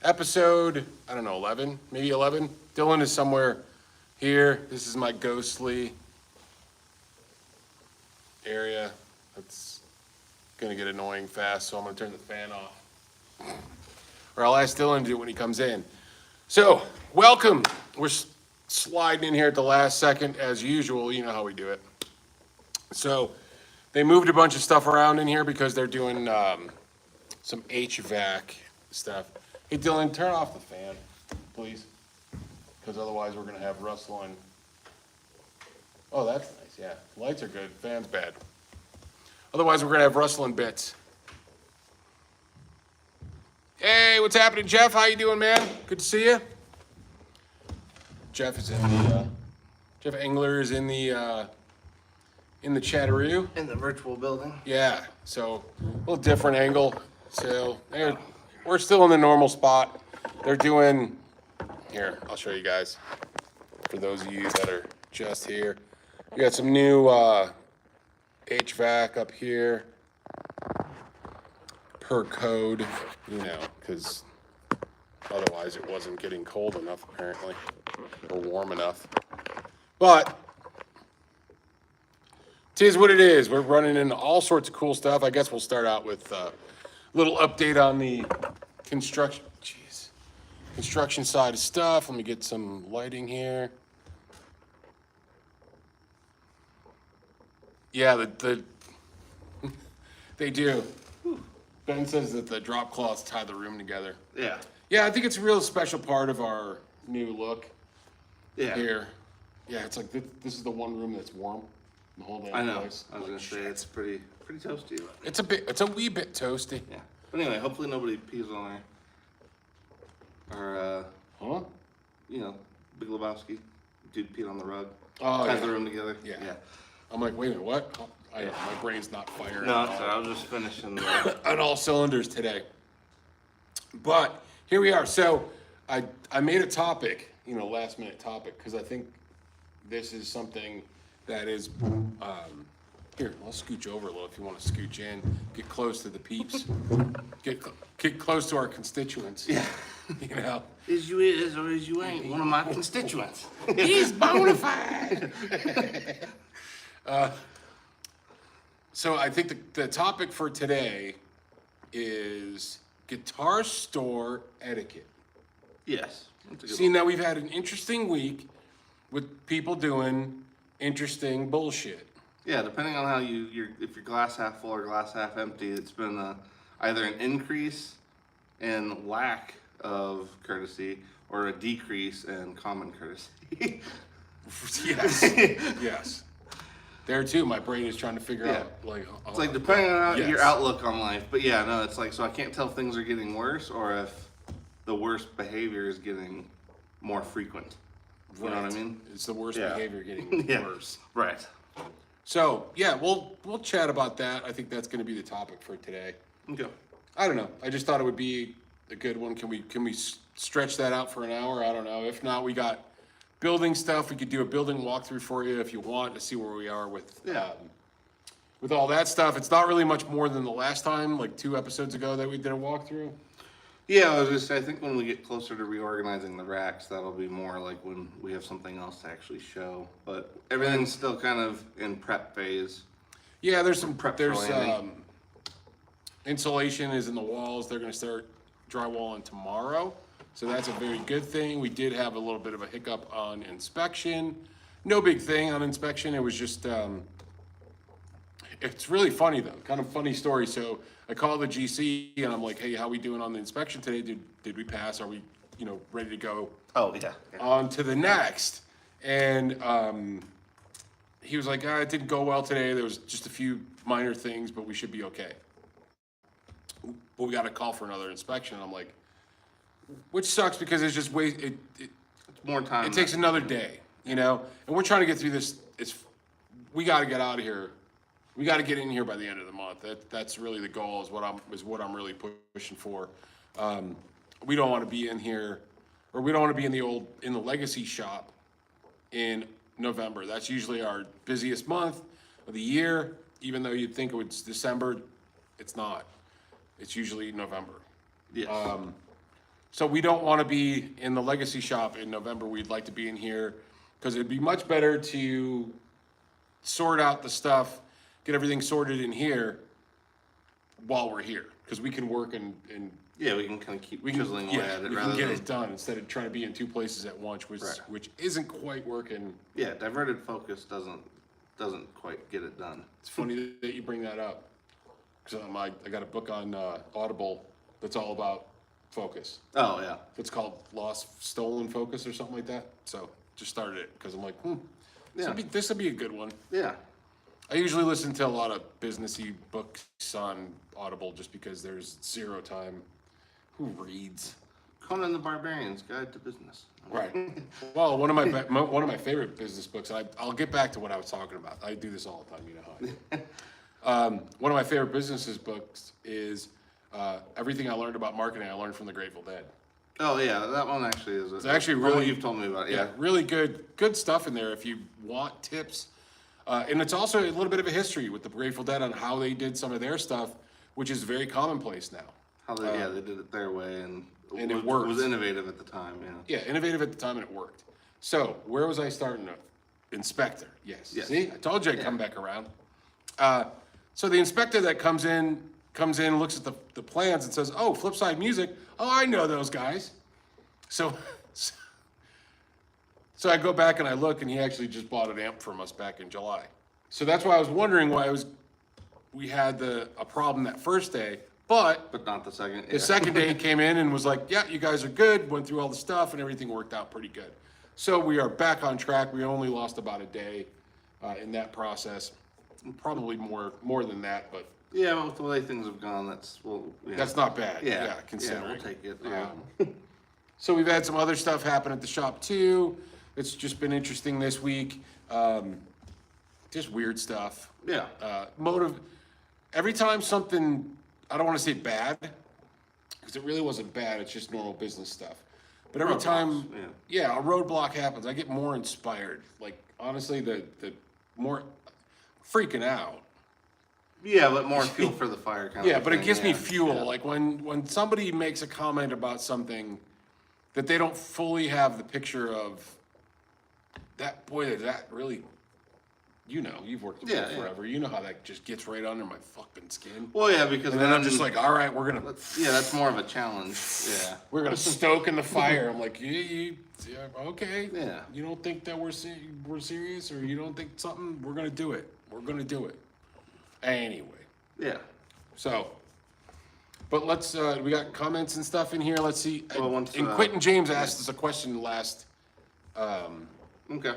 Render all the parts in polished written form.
episode, I don't know, 11, maybe 11. Dylan is somewhere here. This is my ghostly area. That's gonna get annoying fast, so I'm gonna turn the fan off. Or I'll ask Dylan to do it when he comes in. So, welcome. We're sliding in here at the last second as usual. You know how we do it. So, they moved a bunch of stuff around in here because they're doing some HVAC stuff. Hey, Dylan, turn off the fan, please. Because otherwise we're going to have rustling. Oh, that's nice, yeah. Lights are good, fan's bad. Otherwise we're going to have rustling bits. Hey, what's happening, Jeff? How you doing, man? Good to see you. Jeff is in the, Jeff Engler is in the chatteroo. In the virtual building? Yeah, so a little different angle. So we're still in the normal spot. They're doing, here, I'll show you guys. For those of you that are just here. We got some new HVAC up here. Per code, you know, because otherwise it wasn't getting cold enough apparently, or warm enough. But tis what it is. We're running into all sorts of cool stuff. I guess we'll start out with a little update on the construction side of stuff. Let me get some lighting here. Yeah, they do. Ben says that the drop cloths tie the room together. Yeah. Yeah, I think it's a real special part of our new look. Yeah. Here. Yeah, it's like this is the one room that's warm. The whole damn I know. place. I was gonna say it's pretty toasty. It's a wee bit toasty. Yeah. But anyway, hopefully nobody pees on our Huh? you know, Big Lebowski. Dude peed on the rug. Oh, Ties yeah. the room together. Yeah. I'm like, wait a minute, what? My brain's not firing. No, at so all. I was just finishing the On all cylinders today. But here we are. So I made a topic, last minute topic, because I think this is something that is, here, I'll scooch over a little if you want to scooch in, get close to the peeps, get close to our constituents. Yeah. Is you is or is you ain't one of my constituents. He's bona fide. So I think the topic for today is guitar store etiquette. Yes. See, now we've had an interesting week with people doing interesting bullshit. Yeah, depending on how if you're glass half full or glass half empty, it's been either an increase in lack of courtesy or a decrease in common courtesy. Yes, yes. There too, my brain is trying to figure out It's like depending on yes. your outlook on life, but yeah, no, it's like so I can't tell if things are getting worse or if the worst behavior is getting more frequent. You know what I mean? It's the worst behavior getting worse. Right. So yeah, we'll chat about that. I think that's going to be the topic for today. Okay. I don't know. I just thought it would be a good one. Can we stretch that out for an hour? I don't know. If not, we got building stuff. We could do a building walkthrough for you if you want to see where we are with all that stuff. It's not really much more than the last time, like 2 episodes ago that we did a walkthrough. Yeah, I was just I think when we get closer to reorganizing the racks, that'll be more like when we have something else to actually show. But everything's still kind of in prep phase. Yeah, there's some Prep for there's landing. insulation is in the walls. They're going to start drywalling tomorrow. So that's a very good thing. We did have a little bit of a hiccup on inspection. No big thing on inspection. It was just, it's really funny though, kind of funny story. So I called the GC and I'm like, hey, how we doing on the inspection today? Did we pass? Are we, ready to go Oh yeah. on to the next? And he was like, it didn't go well today. There was just a few minor things, but we should be okay. But we got a call for another inspection. And I'm like, which sucks because it's just it's more time. It takes another day, and we're trying to get through this. We got to get out of here. We got to get in here by the end of the month. That's really the goal. Is what I'm really pushing for. We don't want to be in here, or we don't want to be in the legacy shop in November. That's usually our busiest month of the year. Even though you'd think it was December, it's not. It's usually November. Yes. So we don't want to be in the legacy shop in November. We'd like to be in here because it'd be much better to sort out the stuff, get everything sorted in here while we're here, because we can work and Yeah, we can kind of keep we can, chiseling away at it we rather can get than it done instead of trying to be in two places at once, Right. which isn't quite working. yeah, diverted focus doesn't quite get it done. It's funny that you bring that up, because I got a book on Audible that's all about focus. Oh yeah, It's called Stolen Focus or something like that. So just started it because I'm like, Yeah. this will be a good one. yeah. I usually listen to a lot of businessy books on Audible just because there's zero time. Who reads? Conan the Barbarian's Guide to Business. Right. Well, one of my favorite business books. I'll get back to what I was talking about. I do this all the time. You know how I do. One of my favorite businesses books is everything I learned about marketing. I learned from the Grateful Dead. Oh yeah, that one actually is. It's actually from what really you've told me about. Yeah, really good stuff in there if you want tips. And it's also a little bit of a history with the Grateful Dead on how they did some of their stuff, which is very commonplace now. How they they did it their way and it worked. was innovative at the time. Yeah. Yeah, innovative at the time and it worked. So where was I starting? Inspector. Yes. Yes. See, I told you I'd come back around. So the inspector that comes in, looks at the plans and says, "Oh, Flipside Music. Oh, I know those guys." So I go back and I look, and he actually just bought an amp from us back in July. So that's why I was wondering why we had a problem that first day, but But not the second. the second day he came in and was like, "Yeah, you guys are good." Went through all the stuff, and everything worked out pretty good. So we are back on track. We only lost about a day in that process, probably more than that, but Yeah, well, with the way things have gone, that's not bad. yeah, considering. we'll take it. Yeah. So we've had some other stuff happen at the shop too. It's just been interesting this week. Just weird stuff. Yeah. Every time something, I don't want to say bad, because it really wasn't bad. It's just normal business stuff. But every Roadblocks, time, yeah. a roadblock happens, I get more inspired. Like honestly, the more freaking out. Yeah, but more fuel for the fire kind of Yeah, but it thing, gives me yeah. fuel. Yeah. Like when somebody makes a comment about something that they don't fully have the picture of, that really, you've worked with Yeah, me yeah. forever. You know how that just gets right under my fucking skin. Well, yeah, because And then I'm just like, all right, that's more of a challenge. Yeah. we're gonna stoke in the fire. I'm like, yeah, okay. Yeah. You don't think that we're serious, or you don't think something? We're gonna do it. We're gonna do it. Anyway. Yeah. So, but let's, we got comments and stuff in here. Let's see. Well, once, and Quentin James asked us a question last Okay.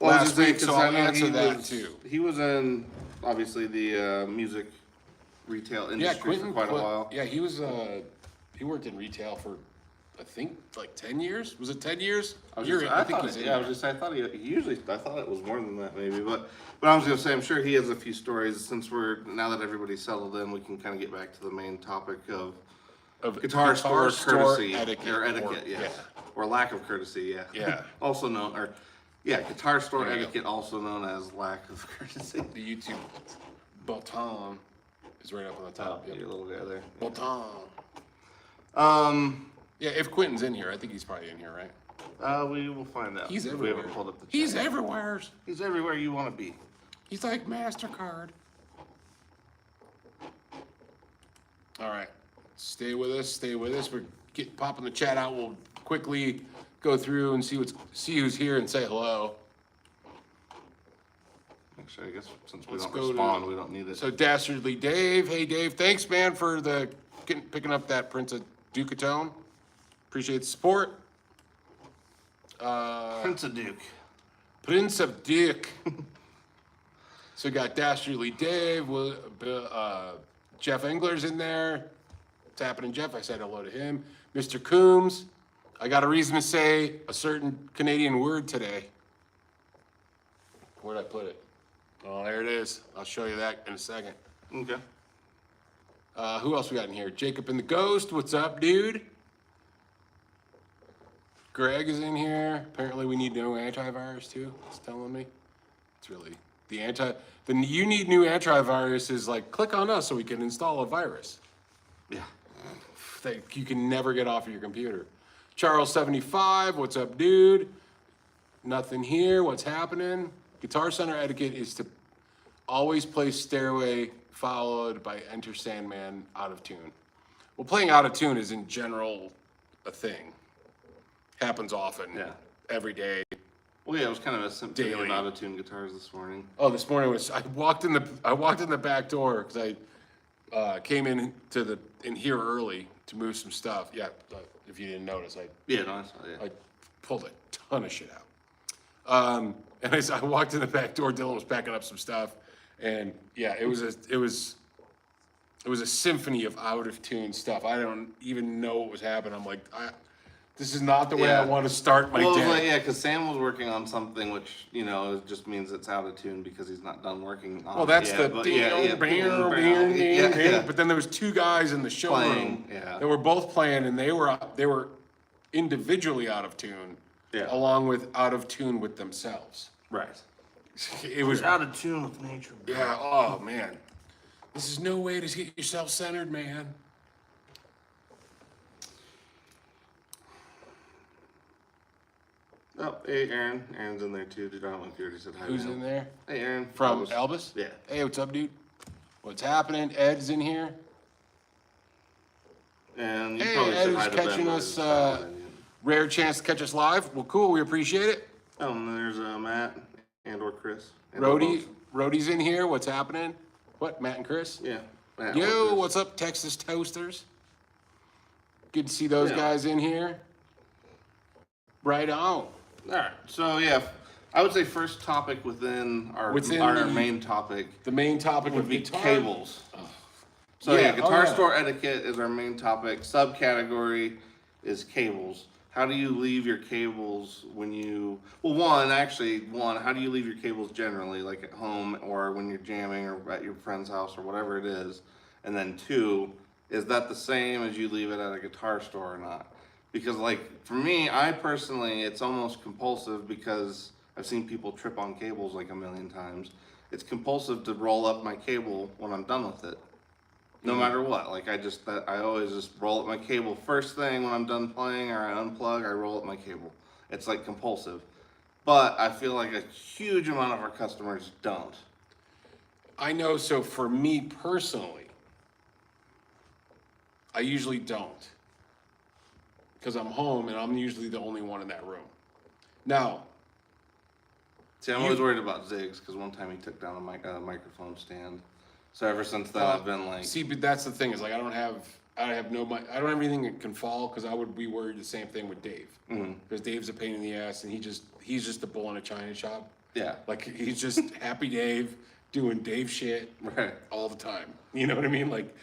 last week, 'cause so I I'll know answer he that was- too. He was in, obviously, the music retail industry for quite a while. Yeah, he was, he worked in retail for, I think, like 10 years. Was it 10 years? I I think thought he's in I there. I thought I thought it was more than that maybe, but I was gonna say, I'm sure he has a few stories since now that everybody's settled in, we can kind of get back to the main topic of guitar store courtesy etiquette, or lack of courtesy, yeah. Yeah. Also known, guitar store There you go. etiquette, also known as lack of courtesy. The YouTube button is right up on the top. Your little guy there. Button. Yeah, if Quentin's in here, I think he's probably in here, right? We will find out. He's if everywhere. We haven't pulled up the He's chat. everywhere. He's everywhere you want to be. He's like MasterCard. All right. Stay with us. We're popping the chat out. We'll quickly go through and see who's here and say hello. Actually, I guess since we Let's don't go to- respond, we don't need it. So Dastardly Dave. Hey Dave, thanks man for picking up that Prince of Ducatone. Appreciate the support. Prince of Duke. Prince of Duke. So we got Dastardly Dave, Jeff Engler's in there. What's happening, Jeff? I said hello to him. Mr. Coombs. I got a reason to say a certain Canadian word today. Where'd I put it? Oh, there it is. I'll show you that in a second. Okay. Who else we got in here? Jacob and the Ghost. What's up, dude? Greg is in here. Apparently we need no antivirus too. It's telling me. It's really the you need new antivirus is like click on us so we can install a virus. Yeah. that you can never get off of your computer. Charles 75, what's up, dude? Nothing here. What's happening? Guitar Center etiquette is to always play Stairway followed by Enter Sandman out of tune. Well, playing out of tune is in general a thing. Happens often. Yeah. Every day. Well, yeah, it was kind of a symphony of Daily. out-of-tune guitars this morning. Oh, this morning I walked in the back door because I came in here early to move some stuff. Yeah, if you didn't notice, Yeah, no, I saw it. I pulled a ton of shit out. And I walked in the back door. Dylan was packing up some stuff, and yeah, it was a symphony of out of tune stuff. I don't even know what was happening. I'm like, this is not the way I want to start my Well, it day. was like, yeah, because Sam was working on something which, it just means it's out of tune because he's not done working on Well, that's it the yet, but yeah, But then there was two guys in the showroom Playing, yeah. that were both playing, and they were individually out of tune, along with out of tune with themselves. Right. It was out of tune with nature. yeah. Oh man, this is no way to get yourself centered, man. Oh, hey, Aaron. Aaron's in there too. Dude, I don't know if you already said hi. Who's to him. in there? Hey, Aaron. From Elvis? Yeah. Hey, what's up, dude? What's happening? Ed's in here. And you Hey, probably Ed said is hi to catching Ben, us, but I didn't. Rare chance to catch us live. Well, cool. We appreciate it. Oh, and there's Matt and/or Chris. Rhodey's in here. What's happening? What, Matt and Chris? Yeah. Matt or Yo, Chris. what's up, Texas Toasters? Good to see those Yeah. guys in here. Right on. All right. So yeah, I would say first topic within our the- main topic The main topic would of be guitar. cables. So Yeah, yeah, guitar yeah. store etiquette is our main topic. Subcategory is cables. How do you leave your cables when you? Well, one, how do you leave your cables generally, like at home or when you're jamming or at your friend's house or whatever it is? And then two, is that the same as you leave it at a guitar store or not? Because like for me, I personally, it's almost compulsive because I've seen people trip on cables like a million times. It's compulsive to roll up my cable when I'm done with it. No matter what, like I always just roll up my cable first thing when I'm done playing, or I unplug, I roll up my cable. It's like compulsive. But I feel like a huge amount of our customers don't. I know, so for me personally, I usually don't. Because I'm home and I'm usually the only one in that room. Now, See, I'm always worried about zigs because one time he took down a microphone stand. So ever since then, I've been like, see, but that's the thing is like I don't have anything that can fall because I would be worried the same thing with Dave. Because Dave's a pain in the ass and he's just a bull in a china shop. yeah, Like he's just happy Dave doing Dave shit right. all the time. You know what I mean? Like,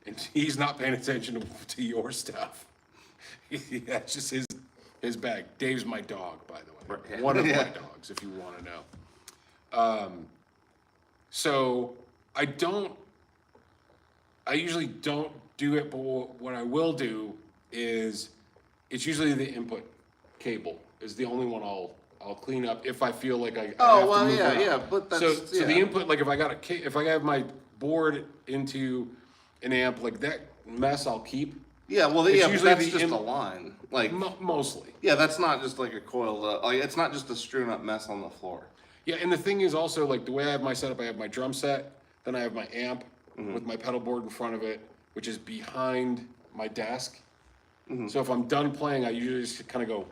and he's not paying attention to your stuff. That's just his bag. Dave's my dog, by the way. Right. One of Yeah. my dogs, if you want to know. So I usually don't do it, but what I will do is, it's usually the input cable is the only one I'll clean up if I feel like I have to move around. but that's So the input, like if I have my board into an amp, like that mess I'll keep. Yeah, well, It's but usually that's the just in- a line. Like, Mostly. yeah, that's not just like a coiled up, like, it's not just a strewn up mess on the floor. Yeah, and the thing is also, like, the way I have my setup, I have my drum set, then I have my amp with my pedal board in front of it, which is behind my desk. So if I'm done playing, I usually just kind of go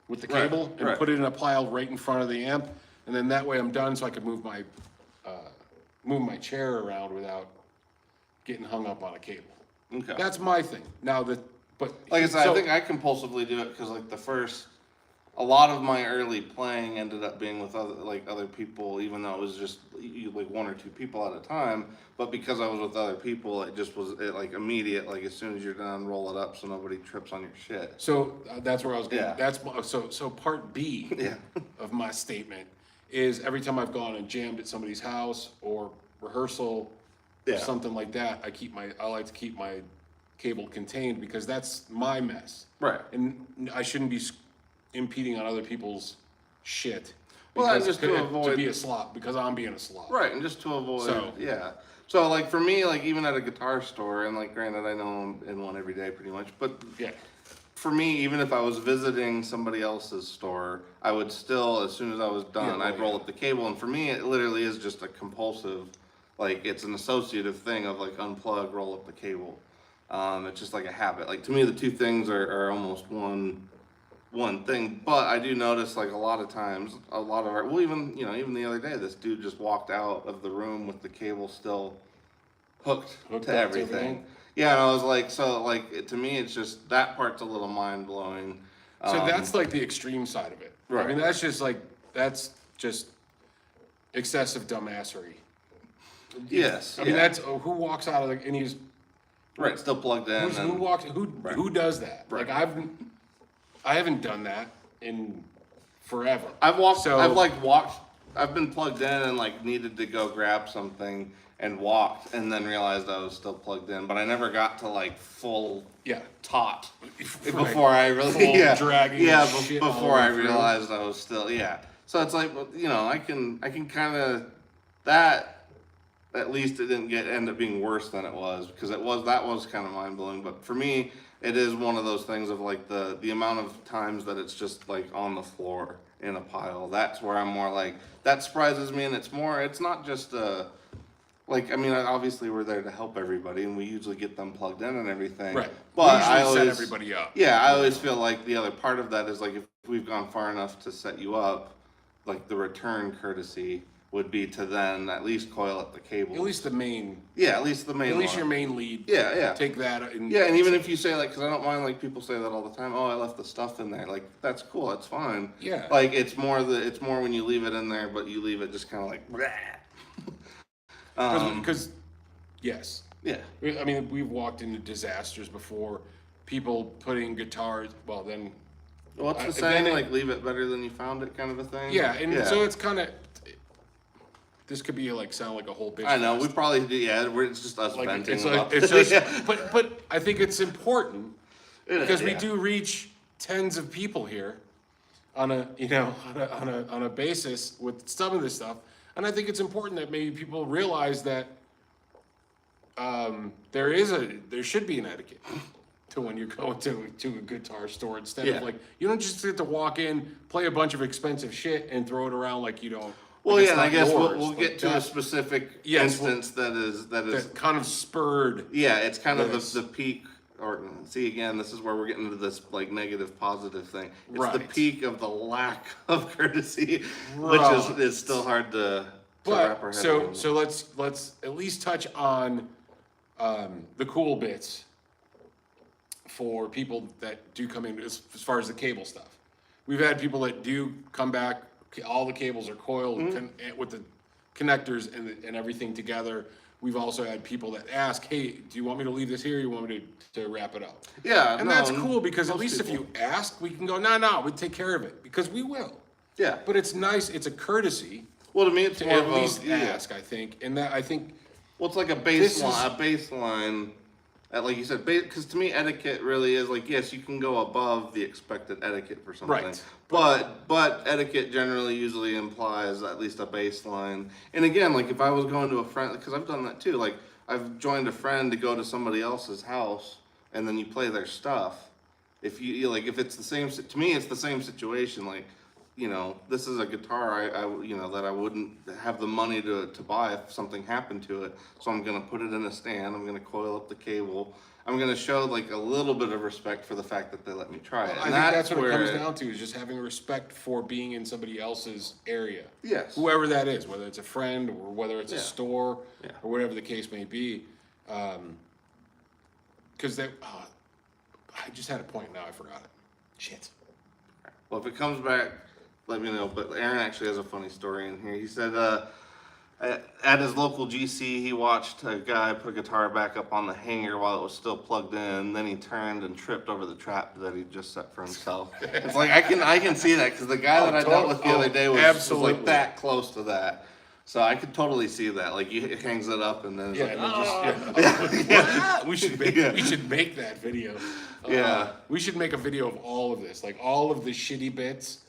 with the Right, cable and right. put it in a pile right in front of the amp, and then that way I'm done, so I can move my chair around without getting hung up on a cable. Okay. That's my thing. Now but Like I said, so- I think I compulsively do it because like a lot of my early playing ended up being with other people, even though it was just like one or two people at a time. But because I was with other people, it just was like immediate. Like as soon as you're done, roll it up so nobody trips on your shit. So that's where I was going. Yeah. That's so part B Yeah. of my statement is every time I've gone and jammed at somebody's house or rehearsal or Yeah. something like that, I like to keep my cable contained because that's my mess. Right. And I shouldn't be impeding on other people's shit. Well, and because- just to avoid- be a slop because I'm being a slop. Right, and just to avoid, So- yeah. So like for me, like even at a guitar store, and like granted I know I'm in one every day pretty much, but Yeah. for me, even if I was visiting somebody else's store, I would still, as soon as I was done, Yeah, I'd well, roll yeah. up the cable. And for me, it literally is just a compulsive, like it's an associative thing of like unplug, roll up the cable. It's just like a habit. Like to me, the two things are almost one thing. But I do notice like a lot of times, a lot of our, well, even the other day, this dude just walked out of the room with the cable still hooked Hooked to up to everything. everything? Yeah, and I was like, so like to me, it's just that part's a little mind blowing. So that's like the extreme side of it. I Right. mean, that's just excessive dumbassery. Yes. I mean, yeah. that's who walks out of the and he's right. Still plugged in. who And, walks who does that? Right. Like I haven't done that in forever. I've walked. So I've like walked. I've been plugged in and like needed to go grab something and walked and then realized I was still plugged in, but I never got to like full yeah. taut Right. before I really Full dragging shit all before the way I through. realized I was still So it's like, well, I can kind of that. At least it didn't end up being worse than it was, because that was kind of mind blowing. But for me, it is one of those things of like the amount of times that it's just like on the floor in a pile. That's where I'm more like that surprises me, and it's not just like, I mean, obviously we're there to help everybody, and we usually get them plugged in and everything. Right. But we usually I always set everybody up. Yeah, I always feel like the other part of that is like if we've gone far enough to set you up, like the return courtesy would be to then at least coil up the cable. At least the main. Yeah, at least the main. At least one. your main lead. Yeah, yeah. Take that. And Yeah, and even if you say like, because I don't mind like people say that all the time. Oh, I left the stuff in there. Like that's cool. That's fine. Yeah. Like it's more when you leave it in there, but you leave it just kind of like. Because yes. Yeah. I mean, we've walked into disasters before. People putting guitars. Well, then. What's the then saying? Like leave it better than you found it, kind of a thing. Yeah, and so it's kind of. This could be like sound like a whole bitch. I know we fest. probably do. Yeah, it's just us Like venting. it's, about it's it. just, Yeah. but I think it's important because we yeah. do reach tens of people here on a on a basis with some of this stuff, and I think it's important that maybe people realize that there should be an etiquette to when you're going to a guitar store instead Yeah. of like you don't just get to walk in, play a bunch of expensive shit, and throw it around like you don't. Well, like yeah, it's and I not guess yours. we'll Like get to a that- specific Yes, instance that is that kind of spurred. yeah, it's kind of Yes. the peak. Or see again, this is where we're getting into this like negative positive thing. It's the Right. peak of the lack of courtesy, Right. which is still hard to wrap our But head so around. so let's at least touch on the cool bits for people that do come in as far as the cable stuff. We've had people that do come back. All the cables are coiled with the connectors and everything together. We've also had people that ask, "Hey, do you want me to leave this here? Or you want me to wrap it up?" Yeah, And no, that's cool because at most least if people- you ask, we can go, "No, we take care of it," because we will. Yeah. But it's nice. It's a courtesy Well, to me, it's to more at of least a, yeah. ask. I think, and that I think. Well, it's like a This baseline. is- A baseline. Like you said, because to me, etiquette really is like, yes, you can go above the expected etiquette for something. Right. But etiquette generally usually implies at least a baseline. And again, like if I was going to a friend, because I've done that too. Like I've joined a friend to go to somebody else's house, and then you play their stuff. If you like, if it's the same, to me, it's the same situation. Like, this is a guitar that I wouldn't have the money to buy if something happened to it. So I'm gonna put it in a stand. I'm gonna coil up the cable. I'm gonna show like a little bit of respect for the fact that they let me try it. I And think that's what it comes where- down to is just having respect for being in somebody else's area. Yes. Whoever that is, whether it's a friend or whether it's a Yeah. store Yeah. or whatever the case may be. Because I just had a point now, I forgot it. Shit. Well, if it comes back, let me know. But Aaron actually has a funny story in here. He said at his local GC, he watched a guy put a guitar back up on the hanger while it was still plugged in. Then he turned and tripped over the trap that he just set for himself. It's like I can see that because the guy that I dealt with the other day was absolutely. like that close to that. So I could totally see that. Like he hangs it up and then it's Yeah, like, and just, we should make that video. Yeah. We should make a video of all of this, like all of the shitty bits.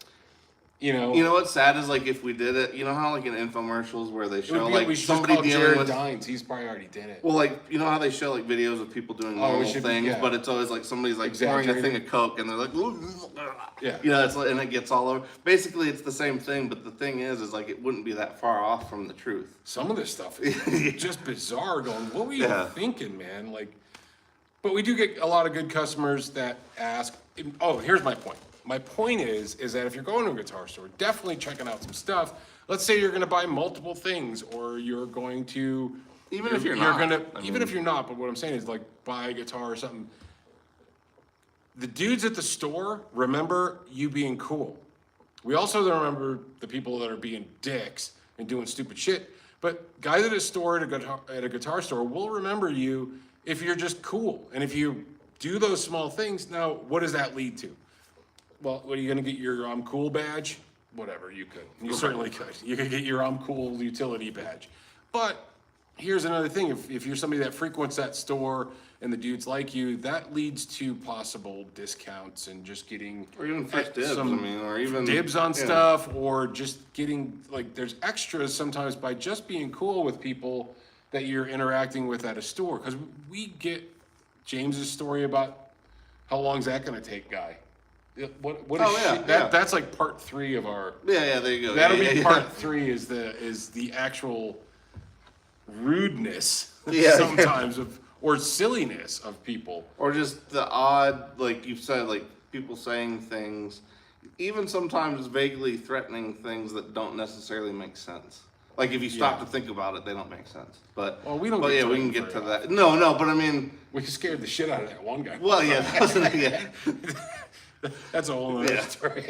You know, You know what's sad is like if we did it, you know how like in infomercials where they it show would be, like we should just somebody call dealing Jared with, Dines. He's probably already did it. well, like you know how they show like videos of people doing Oh, normal we should- things, yeah. but it's always like somebody's like pouring a thing Exaggerated. of Coke and they're like, Yeah. you know, it's like, and it gets all over. Basically, it's the same thing, but the thing is like it wouldn't be that far off from the truth. Some of this stuff is just bizarre. Going, what were you Yeah. thinking, man? Like, but we do get a lot of good customers that ask. Oh, here's my point. My point is that if you're going to a guitar store, definitely checking out some stuff. Let's say you're going to buy multiple things, or you're going to, Even if you're not, gonna, I even mean- if you're not. But what I'm saying is, like, buy a guitar or something. The dudes at the store remember you being cool. We also remember the people that are being dicks and doing stupid shit. But guys at a store, at a guitar store, will remember you if you're just cool. And if you do those small things, now what does that lead to? Well, what are you gonna get your I'm cool badge? Whatever, you could. You certainly could. You could get your I'm cool utility badge. But here's another thing. If you're somebody that frequents that store and the dudes like you, that leads to possible discounts and just getting Or even first dibs, some I mean, or even dibs on yeah. stuff, or just getting, like, there's extras sometimes by just being cool with people that you're interacting with at a store. Because we get James's story about how long's that gonna take, guy. What is Oh, yeah, shit? yeah. That's like part 3 of our. Yeah, there you go. That'll yeah, be yeah, part 3 is the actual rudeness Yeah. sometimes of, or silliness of people. Or just the odd, like you said, like people saying things, even sometimes vaguely threatening things that don't necessarily make sense. Like if you stop Yeah. to think about it, they don't make sense. But Well, we don't But get yeah, we threatened can get to very that. No, but I mean, We scared the shit out of that one guy. well, yeah, that wasn't, yeah. That's a whole other Yeah. story.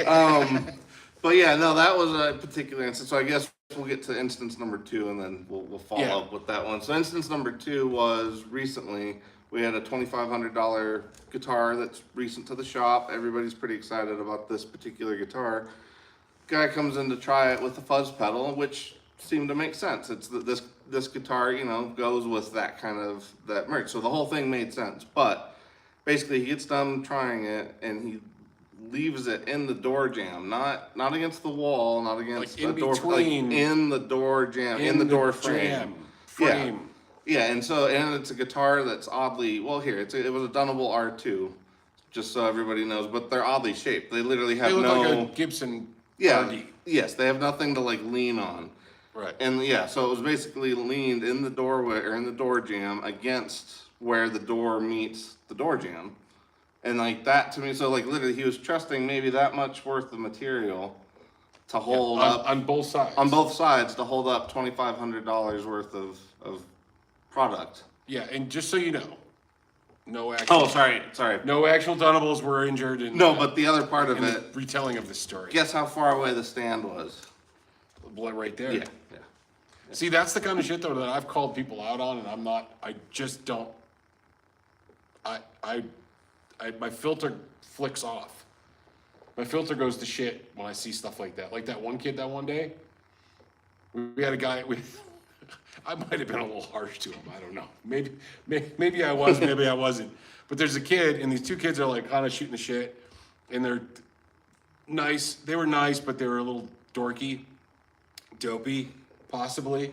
But yeah, no, that was a particular instance. So I guess we'll get to instance number 2, and then we'll follow Yeah. up with that one. So instance number 2 was recently. We had a $2,500 guitar that's recent to the shop. Everybody's pretty excited about this particular guitar. Guy comes in to try it with a fuzz pedal, which seemed to make sense. It's this guitar, you know, goes with that kind of that merch. So the whole thing made sense. But basically, he gets done trying it, and he leaves it in the door jamb, not against the wall, not against Like in the door, between- like in the door jamb, in the door frame. Frame. Yeah, and it's a guitar that's oddly, well, here, it was a Dunable R2, just so everybody knows, but they're oddly shaped. They literally have They look no, like a Gibson yeah, RD. yes, they have nothing to like lean on. Right. And yeah, so it was basically leaned in the doorway or in the door jamb against where the door meets the door jamb. And like that to me, so like literally he was trusting maybe that much worth of material to hold up on both sides. on both sides to hold up $2,500 worth of product. Yeah, and just so you know, no actual. Oh, sorry. No actual Dunables were injured in. No, but the other part of in the it, retelling of the story. guess how far away the stand was? Right there. Yeah. See, that's the kind of shit though that I've called people out on, and I'm not. I just don't. My filter flicks off. My filter goes to shit when I see stuff like that. Like that one kid that one day. We had a guy. I might have been a little harsh to him. I don't know. Maybe I was. Maybe I wasn't. But there's a kid, and these two kids are like kind of shooting the shit, and they're nice. They were nice, but they were a little dorky, dopey, possibly.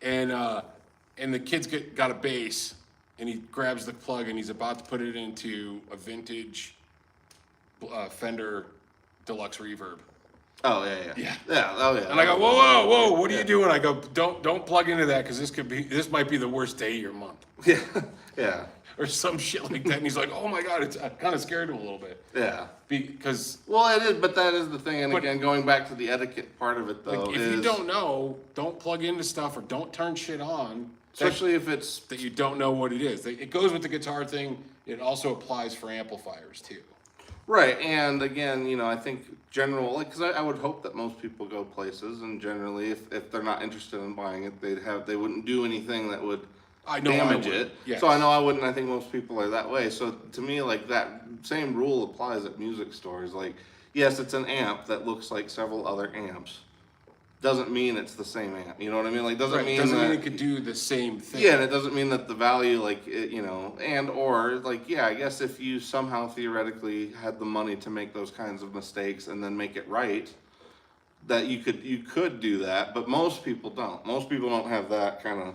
And the kid's got a bass, and he grabs the plug, and he's about to put it into a vintage Fender Deluxe Reverb. Oh yeah. Yeah. Oh yeah. And I go, whoa, what are you doing? I go, don't plug into that, because this might be the worst day of your month. Yeah. Or some shit like that. And he's like, oh my God, I kind of scared him a little bit. Yeah. Because Well, it is, but that is the thing. And But- again, going back to the etiquette part of it, though, like, if you don't know, don't plug into stuff or don't turn shit on. especially if it's That you don't know what it is. It goes with the guitar thing. It also applies for amplifiers too. right. And again, I think because I would hope that most people go places, and generally, if they're not interested in buying it, they wouldn't do anything that would I know I damage would. it. Yes. So I know I wouldn't. I think most people are that way. So to me, like that same rule applies at music stores. Like, yes, it's an amp that looks like several other amps. Doesn't mean it's the same amp. You know what I mean? Like, doesn't Right, mean doesn't that, mean it could do the same thing. yeah, and it doesn't mean that the value, like, and or like, yeah, I guess if you somehow theoretically had the money to make those kinds of mistakes and then make it right, that you could do that, but most people don't. Most people don't have that kind of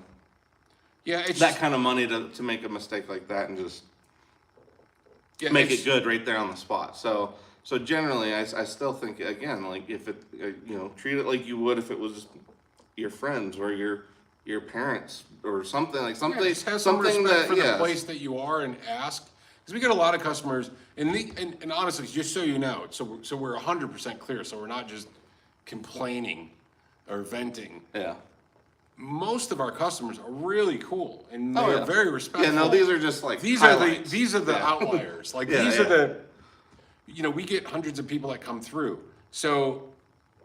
it's that kind of money to make a mistake like that and just make it good right there on the spot. So generally, I still think, again, like if it treat it like you would if it was your friends or your parents or something like something just have some something respect that for the place that you are and ask, because we get a lot of customers and honestly, just so you know, so we're 100% clear, so we're not just complaining or venting. Yeah. Most of our customers are really cool and they're very respectful. Yeah, no, these are just like these highlights. are the outliers. Like these are the we get hundreds of people that come through. So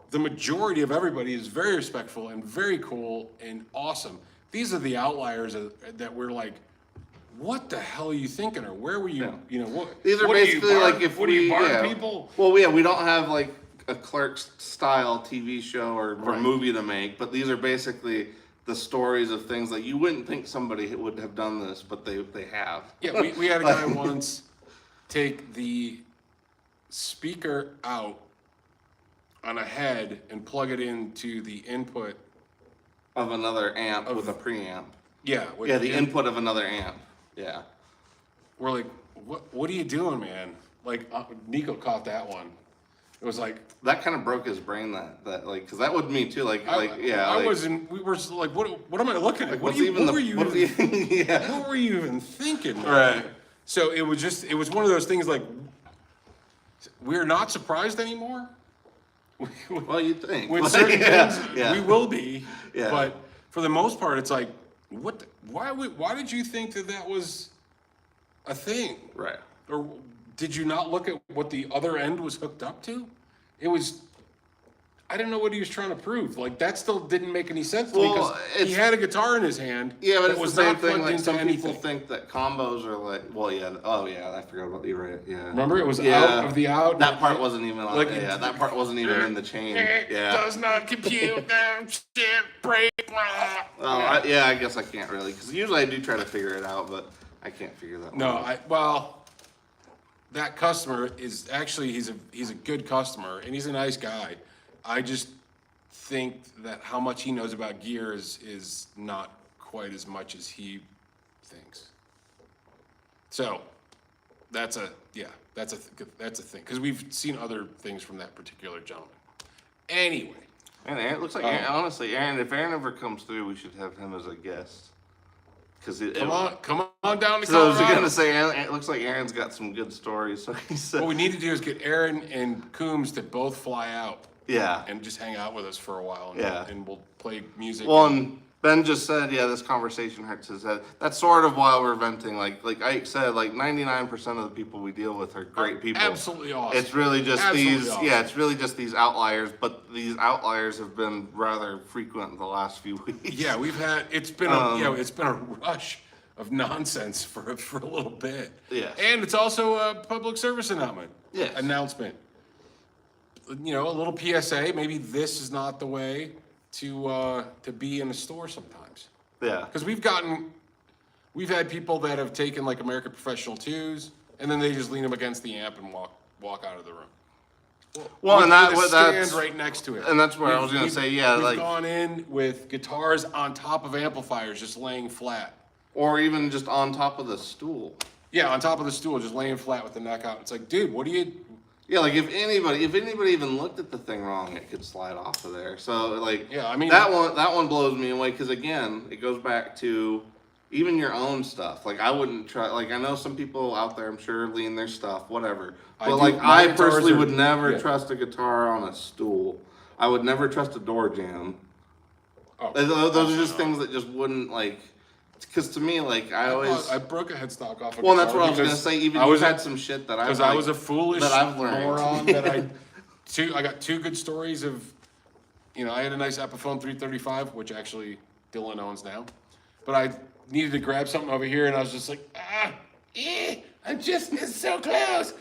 the majority of everybody is very respectful and very cool and awesome. These are the outliers that we're like, what the hell are you thinking, or where were you? What? These are what basically like if what do you bar people? Well, yeah, we don't have like a Clerks style TV show or movie to make, but these are basically the stories of things that you wouldn't think somebody would have done this, but they have. Yeah, we had a guy once take the speaker out on a head and plug it into the input of another amp with a preamp. Yeah. The input of another amp. Yeah. We're like, what are you doing, man? Like, Nico caught that one. It was like that kind of broke his brain. That like, because that would me too. We were like, what am I looking at? What were you even thinking? Man? Right. So it was one of those things like, we're not surprised anymore. Well, you think with certain things we will be, but for the most part, it's like, why did you think that was a thing? Right. Or did you not look at what the other end was hooked up to? It was, I didn't know what he was trying to prove. Like, that still didn't make any sense to me, because he had a guitar in his hand. Yeah, but it was the same thing. Like, some people think that combos are like, I forgot about you, right? Yeah. Remember, it was out of the out. That part wasn't even on. Like, that part wasn't even in the chain. Does not compute. Shit, break. Well, I guess I can't really, because usually I do try to figure it out, but I can't figure that one out. That customer is actually, he's a good customer and he's a nice guy. I just think that how much he knows about gear is not quite as much as he thinks. So that's a thing, because we've seen other things from that particular gentleman. Anyway, and Aaron, it looks like honestly, Aaron, if Aaron ever comes through, we should have him as a guest. Come on down to Colorado. So I was gonna say, it looks like Aaron's got some good stories. So he said, what we need to do is get Aaron and Coombs to both fly out. Yeah. And just hang out with us for a while. And we'll play music. Well, and Ben just said, this conversation hurts his head. That's sort of why we're venting. Like Ike said, like 99% of the people we deal with are great people. Absolutely awesome. It's really just it's really just these outliers, but these outliers have been rather frequent in the last few weeks. Yeah, it's been a rush of nonsense for a little bit. Yeah. And it's also a public service announcement. Yes. Announcement. A little PSA, maybe this is not the way to be in a store sometimes. Yeah. Because we've had people that have taken like American Professional 2s, and then they just lean them against the amp and walk out of the room. Well, and that's right next to it. And that's where I was gonna say, we've gone in with guitars on top of amplifiers, just laying flat. Or even just on top of the stool. Yeah, on top of the stool, just laying flat with the neck out. It's like, dude, what do you? Yeah, like if anybody even looked at the thing wrong, it could slide off of there. So like, yeah, I mean, that one blows me away, because again, it goes back to even your own stuff. Like, I wouldn't try. Like, I know some people out there, I'm sure, lean their stuff, whatever. But I personally would never trust a guitar on a stool. I would never trust a door jamb. Oh, those are just things that just wouldn't like. Because to me, like, I broke a headstock off. Well, that's what I was gonna say. Even you had some shit that I was a foolish moron. That I got two good stories of, I had a nice Epiphone 335, which actually Dylan owns now, but I needed to grab something over here, and I was just like, it's so close.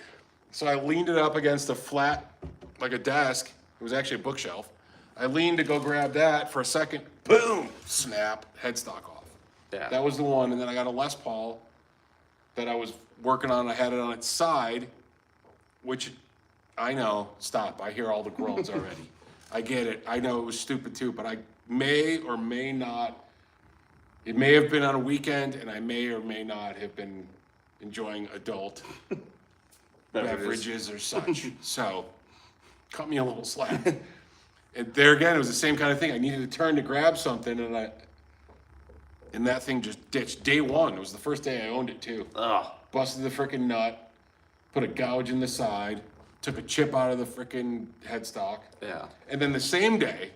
So I leaned it up against a flat, like a desk. It was actually a bookshelf. I leaned to go grab that for a second. Boom! Snap! Headstock off. Yeah. That was the one, and then I got a Les Paul that I was working on. I had it on its side, which I know. Stop! I hear all the groans already. I get it. I know it was stupid too, but I may or may not. It may have been on a weekend, and I may or may not have been enjoying adult beverages or such. So, cut me a little slack. And there again, it was the same kind of thing. I needed to turn to grab something, and that thing just ditched. Day one, it was the first day I owned it too. Ugh. Busted the freaking nut, put a gouge in the side, took a chip out of the freaking headstock. Yeah. And then the same day,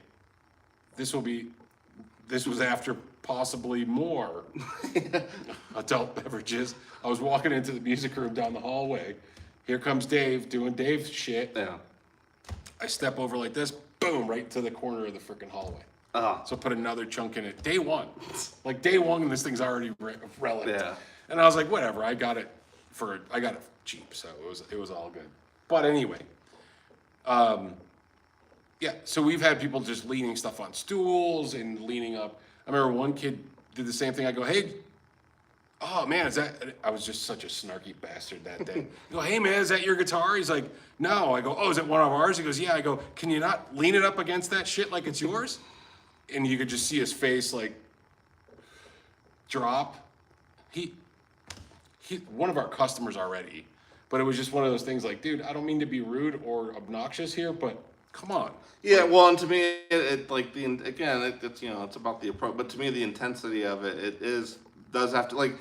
this was after possibly more adult beverages. I was walking into the music room down the hallway. Here comes Dave doing Dave shit. Yeah. I step over like this, boom, right to the corner of the freaking hallway. So put another chunk in it. Day one. Like day one, and this thing's already relic. Yeah. And I was like, whatever, I got it cheap, so it was all good. But anyway, yeah, so we've had people just leaning stuff on stools and leaning up. I remember one kid did the same thing. I go, hey, oh man, is that, I was just such a snarky bastard that day. I go, hey man, is that your guitar? He's like, no. I go, oh, is it one of ours? He goes, yeah. I go, can you not lean it up against that shit like it's yours? And you could just see his face like drop. He one of our customers already, but it was just one of those things like, dude, I don't mean to be rude or obnoxious here, but come on. Yeah, well, and to me, it's about the approach. But to me, the intensity of it does have to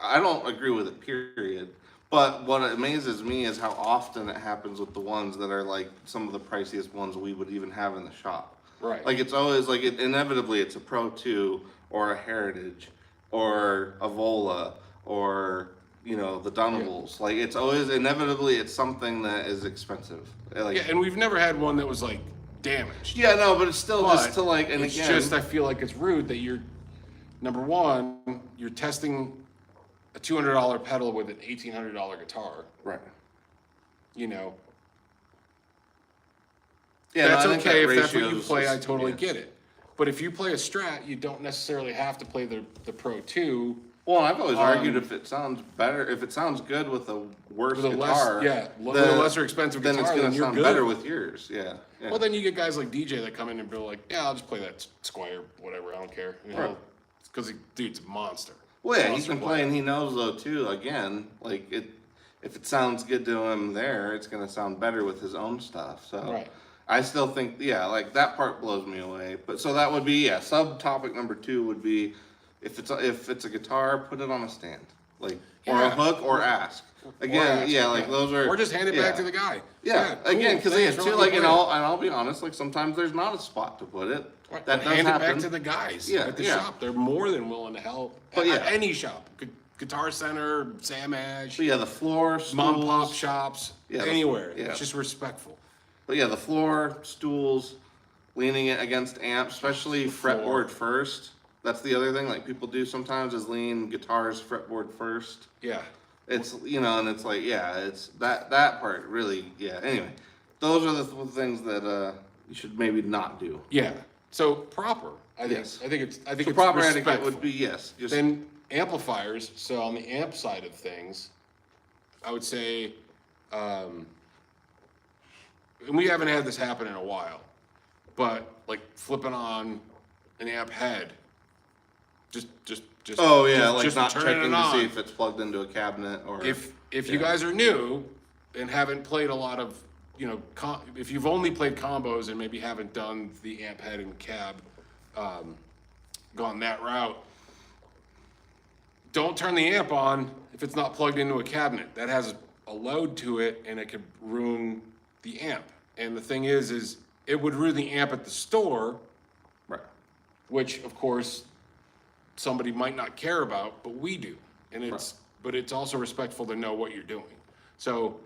I don't agree with it. Period. But what amazes me is how often it happens with the ones that are like some of the priciest ones we would even have in the shop. Right. Like it's always like inevitably it's a Pro 2 or a Heritage or a Vola or the Dunables. Yeah. Like it's always inevitably it's something that is expensive. Like, yeah, and we've never had one that was like damaged. Yeah, no, but it's still just to like, and it's again, just I feel like it's rude that you're number one, you're testing a $200 pedal with an $1,800 guitar. Right. Yeah, that's okay if that's what you play. I totally get it. But if you play a Strat, you don't necessarily have to play the Pro 2. Well, I've always argued if it sounds better, if it sounds good with a worse guitar, with a lesser expensive guitar, then it's going to sound good. better with yours. Yeah. Well, then you get guys like DJ that come in and be like, yeah, I'll just play that Squire, whatever, I don't care. Right. Because dude's a monster. Well, yeah, he's been playing. He knows though too. Again, like if it sounds good to him there, it's going to sound better with his own stuff. So. Right. I still think, like that part blows me away. But so that would be, subtopic number 2 would be, if it's a guitar, put it on a stand, or a hook, or ask. Again, those are. Or just hand it back to the guy. Yeah, cool, again, because too, and I'll be honest, like sometimes there's not a spot to put it. Right. That does hand happen. It back to the guys at the shop. They're more than willing to help. But any shop, Guitar Center, Sam Ash. So the floor, stools, mom and pop shops, anywhere. Yeah. It's just respectful. But the floor, stools, leaning it against amps, especially fretboard first. That's the other thing, like people do sometimes is lean guitars fretboard first. Yeah. It's, and it's like, it's that part really, Anyway, those are the things that you should maybe not do. Yeah. So proper, I think. Yes. I think it's proper respectful. etiquette would be, just. Then amplifiers, so on the amp side of things, I would say, and we haven't had this happen in a while, but like flipping on an amp head, just not turning checking it to see on. if it's plugged into a cabinet or. If you guys are new and haven't played a lot of, if you've only played combos and maybe haven't done the amp head and cab, gone that route, don't turn the amp on if it's not plugged into a cabinet. That has a load to it and it could ruin the amp. And the thing is it would ruin the amp at the store, right? Which of course somebody might not care about, but we do. And but it's also respectful to know what you're doing. So,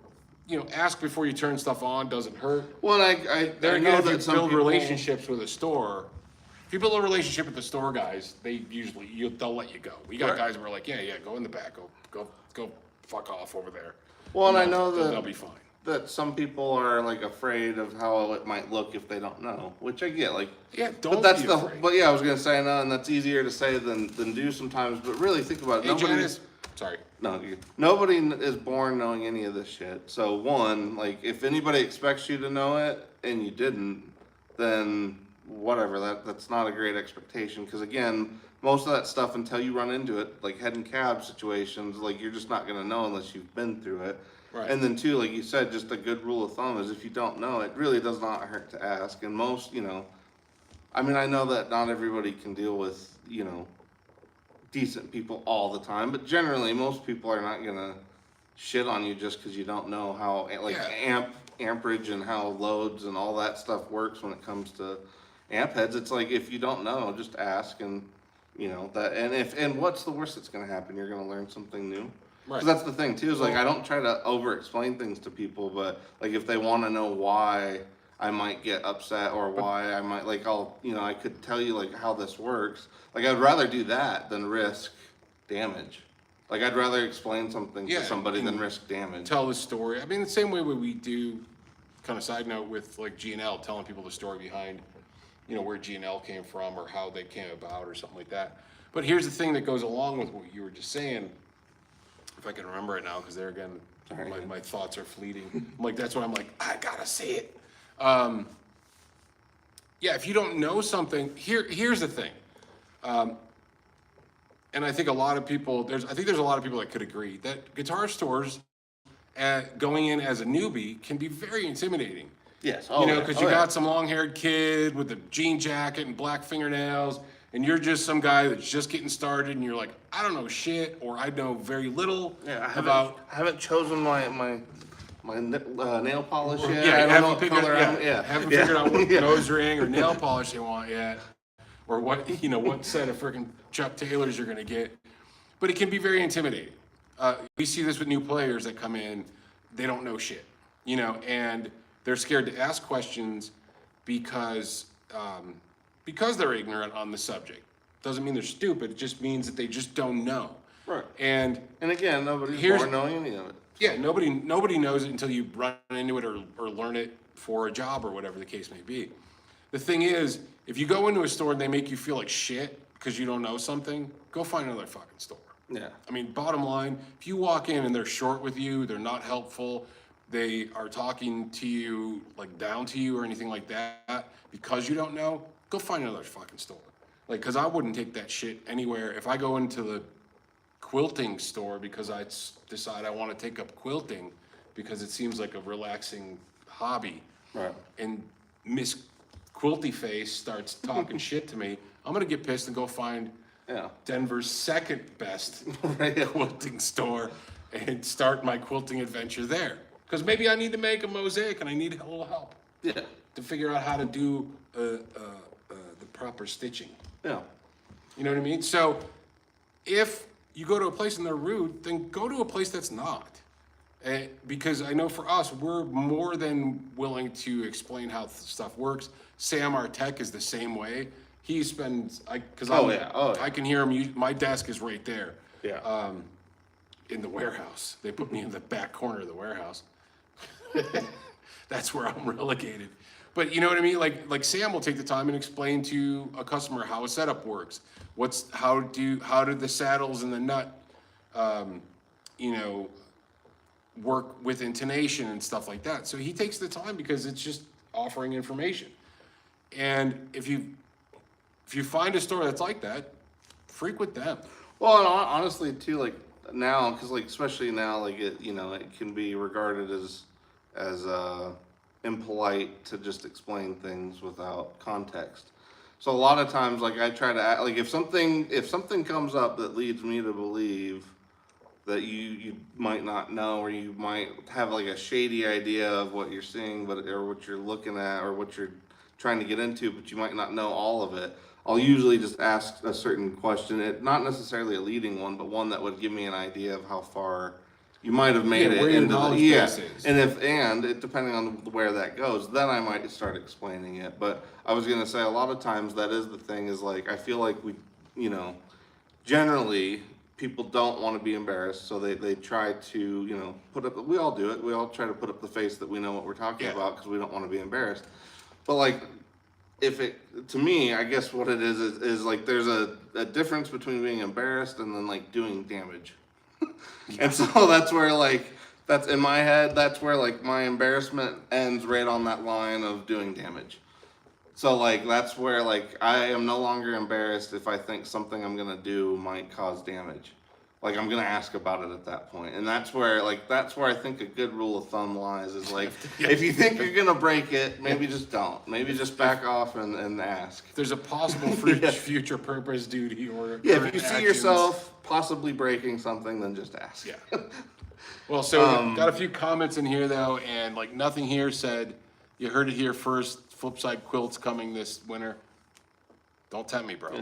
ask before you turn stuff on, doesn't hurt. Well, I know that if you build relationships with a store, if you build a relationship with the store guys, they'll let you go. We got guys who are like, yeah, go in the back, go fuck off over there. Well, and I know that they'll be fine. That some people are like afraid of how it might look if they don't know, which I get. Like, don't but that's be the. afraid. But I was gonna say no, and that's easier to say than do sometimes. But really think about it. Nobody is born knowing any of this shit. So one, like, if anybody expects you to know it and you didn't, then whatever, that's not a great expectation, because again, most of that stuff, until you run into it, like head and cab situations, like you're just not gonna know unless you've been through it. Right. And then too, like you said, just a good rule of thumb is if you don't know, it really does not hurt to ask. And most, I mean, I know that not everybody can deal with, decent people all the time, but generally most people are not gonna shit on you just because you don't know how, like, Yeah. amperage and how loads and all that stuff works when it comes to amp heads. It's like, if you don't know, just ask. And that, and what's the worst that's gonna happen? You're gonna learn something new. Right. 'Cause that's the thing too, is like, I don't try to over explain things to people, but like if they want to know why I might get upset or why I might, like, I could tell you like how this works. Like, I'd rather do that than risk damage. Like, I'd rather explain something Yeah, to somebody and than risk damage. Tell the story. I mean, the same way we do, kind of side note, with like G&L, telling people the story behind, where G&L came from or how they came about or something like that. But here's the thing that goes along with what you were just saying, if I can remember it now, because there again, Sorry. my thoughts are fleeting. I'm like, that's why I'm like, I gotta say it. Yeah, if you don't know something, here's the thing. And I think a lot of people, there's a lot of people that could agree that guitar stores, going in as a newbie, can be very intimidating. Yes. Because you got some long-haired kid with a jean jacket and black fingernails, and you're just some guy that's just getting started, and you're like, I don't know shit, or I know very little about. I haven't chosen my nail polish yet. Yeah, I don't know haven't what figured, color haven't figured out what Yeah. nose ring or nail polish they want yet, or what what set of freaking Chuck Taylors you're gonna get. But it can be very intimidating. We see this with new players that come in, they don't know shit, and they're scared to ask questions because they're ignorant on the subject. Doesn't mean they're stupid. It just means that they just don't know. Right. And again, nobody's Here's- born knowing any of it. yeah, nobody knows it until you run into it or learn it for a job or whatever the case may be. The thing is, if you go into a store and they make you feel like shit because you don't know something, go find another fucking store. Yeah. I mean, bottom line, if you walk in and they're short with you, they're not helpful, they are talking to you like down to you or anything like that because you don't know, go find another fucking store. Like, because I wouldn't take that shit anywhere. If I go into the quilting store because I decide I want to take up quilting because it seems like a relaxing hobby, Right. and Miss Quilty Face starts talking shit to me, I'm gonna get pissed and go find Yeah. Denver's second best Right. quilting store and start my quilting adventure there. Because maybe I need to make a mosaic and I need a little help Yeah. to figure out how to do the proper stitching. Yeah. You know what I mean? So if you go to a place and they're rude, then go to a place that's not. Because I know for us, we're more than willing to explain how stuff works. Sam, our tech, is the same way. He spends, because I can hear him. My desk is right there. Yeah. In the warehouse. They put me in the back corner of the warehouse. That's where I'm relegated. But you know what I mean? Like Sam will take the time and explain to a customer how a setup works. How do the saddles and the nut, work with intonation and stuff like that. So he takes the time because it's just offering information. And if you find a store that's like that, frequent them. Well, and honestly, too, like now, because like especially now, like it can be regarded as impolite to just explain things without context. So a lot of times, like I try to like if something comes up that leads me to believe that you might not know, or you might have like a shady idea of what you're seeing, or what you're looking at, or what you're trying to get into, but you might not know all of it. I'll usually just ask a certain question, not necessarily a leading one, but one that would give me an idea of how far you might have made it where your into knowledge base is. and depending on where that goes, then I might start explaining it. But I was gonna say, a lot of times that is the thing, is like I feel like we, generally people don't want to be embarrassed, so they try to put up. We all do it. We all try to put up the face that we know what we're talking about because we don't want to be embarrassed. But like, to me, I guess what it is like there's a difference between being embarrassed and then like doing damage. And so that's where that's in my head, that's where like my embarrassment ends right on that line of doing damage. So like that's where like I am no longer embarrassed if I think something I'm gonna do might cause damage. Like I'm gonna ask about it at that point, and that's where I think a good rule of thumb lies is like if you think you're gonna break it, maybe just don't. Maybe just back off and ask. If there's a possible future purpose, duty, or Yeah, if current you see actions. yourself possibly breaking something, then just ask. Yeah. Well, so got a few comments in here though, and like nothing here said, you heard it here first, Flipside quilts coming this winter. Don't tempt me, bro. Yeah.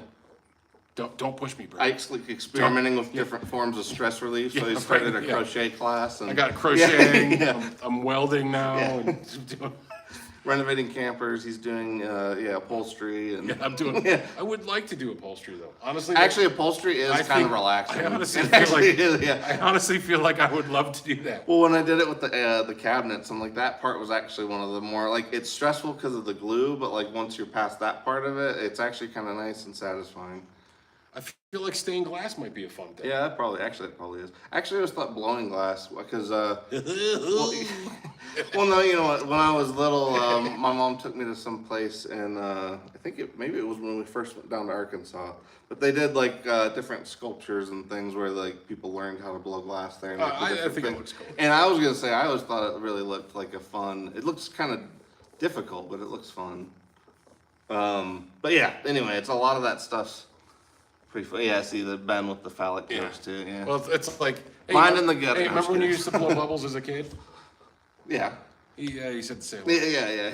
Don't push me, bro. I experimenting with different forms of stress relief, so he started a crochet class. And I got crocheting. Yeah. I'm welding now. Yeah. And doing, Renovating campers. He's doing upholstery and I'm doing. Yeah. I would like to do upholstery though. Honestly, Actually, upholstery is kind of relaxing. I honestly It feel actually like is, yeah. I honestly feel like I would love to do that. Well, when I did it with the cabinets, I'm like that part was actually one of the more like it's stressful because of the glue, but like once you're past that part of it, it's actually kind of nice and satisfying. I feel like stained glass might be a fun thing. Yeah, it probably is. Actually, I always thought blowing glass because well, no, you know what? When I was little, my mom took me to some place, and I think maybe it was when we first went down to Arkansas. But they did like different sculptures and things where like people learned how to blow glass there. And, like, the I different think it things. looks cool. And I was gonna say, I always thought it really looked like a fun. It looks kind of difficult, but it looks fun. But yeah, anyway, it's a lot of that stuff's pretty fun. Yeah, I see the Ben with the phallic curves too. Yeah. Well, it's like hey, Mind in the gutter. Hey, I'm remember just when you kidding. used to blow bubbles as a kid? Yeah. Yeah, you said the same. Yeah.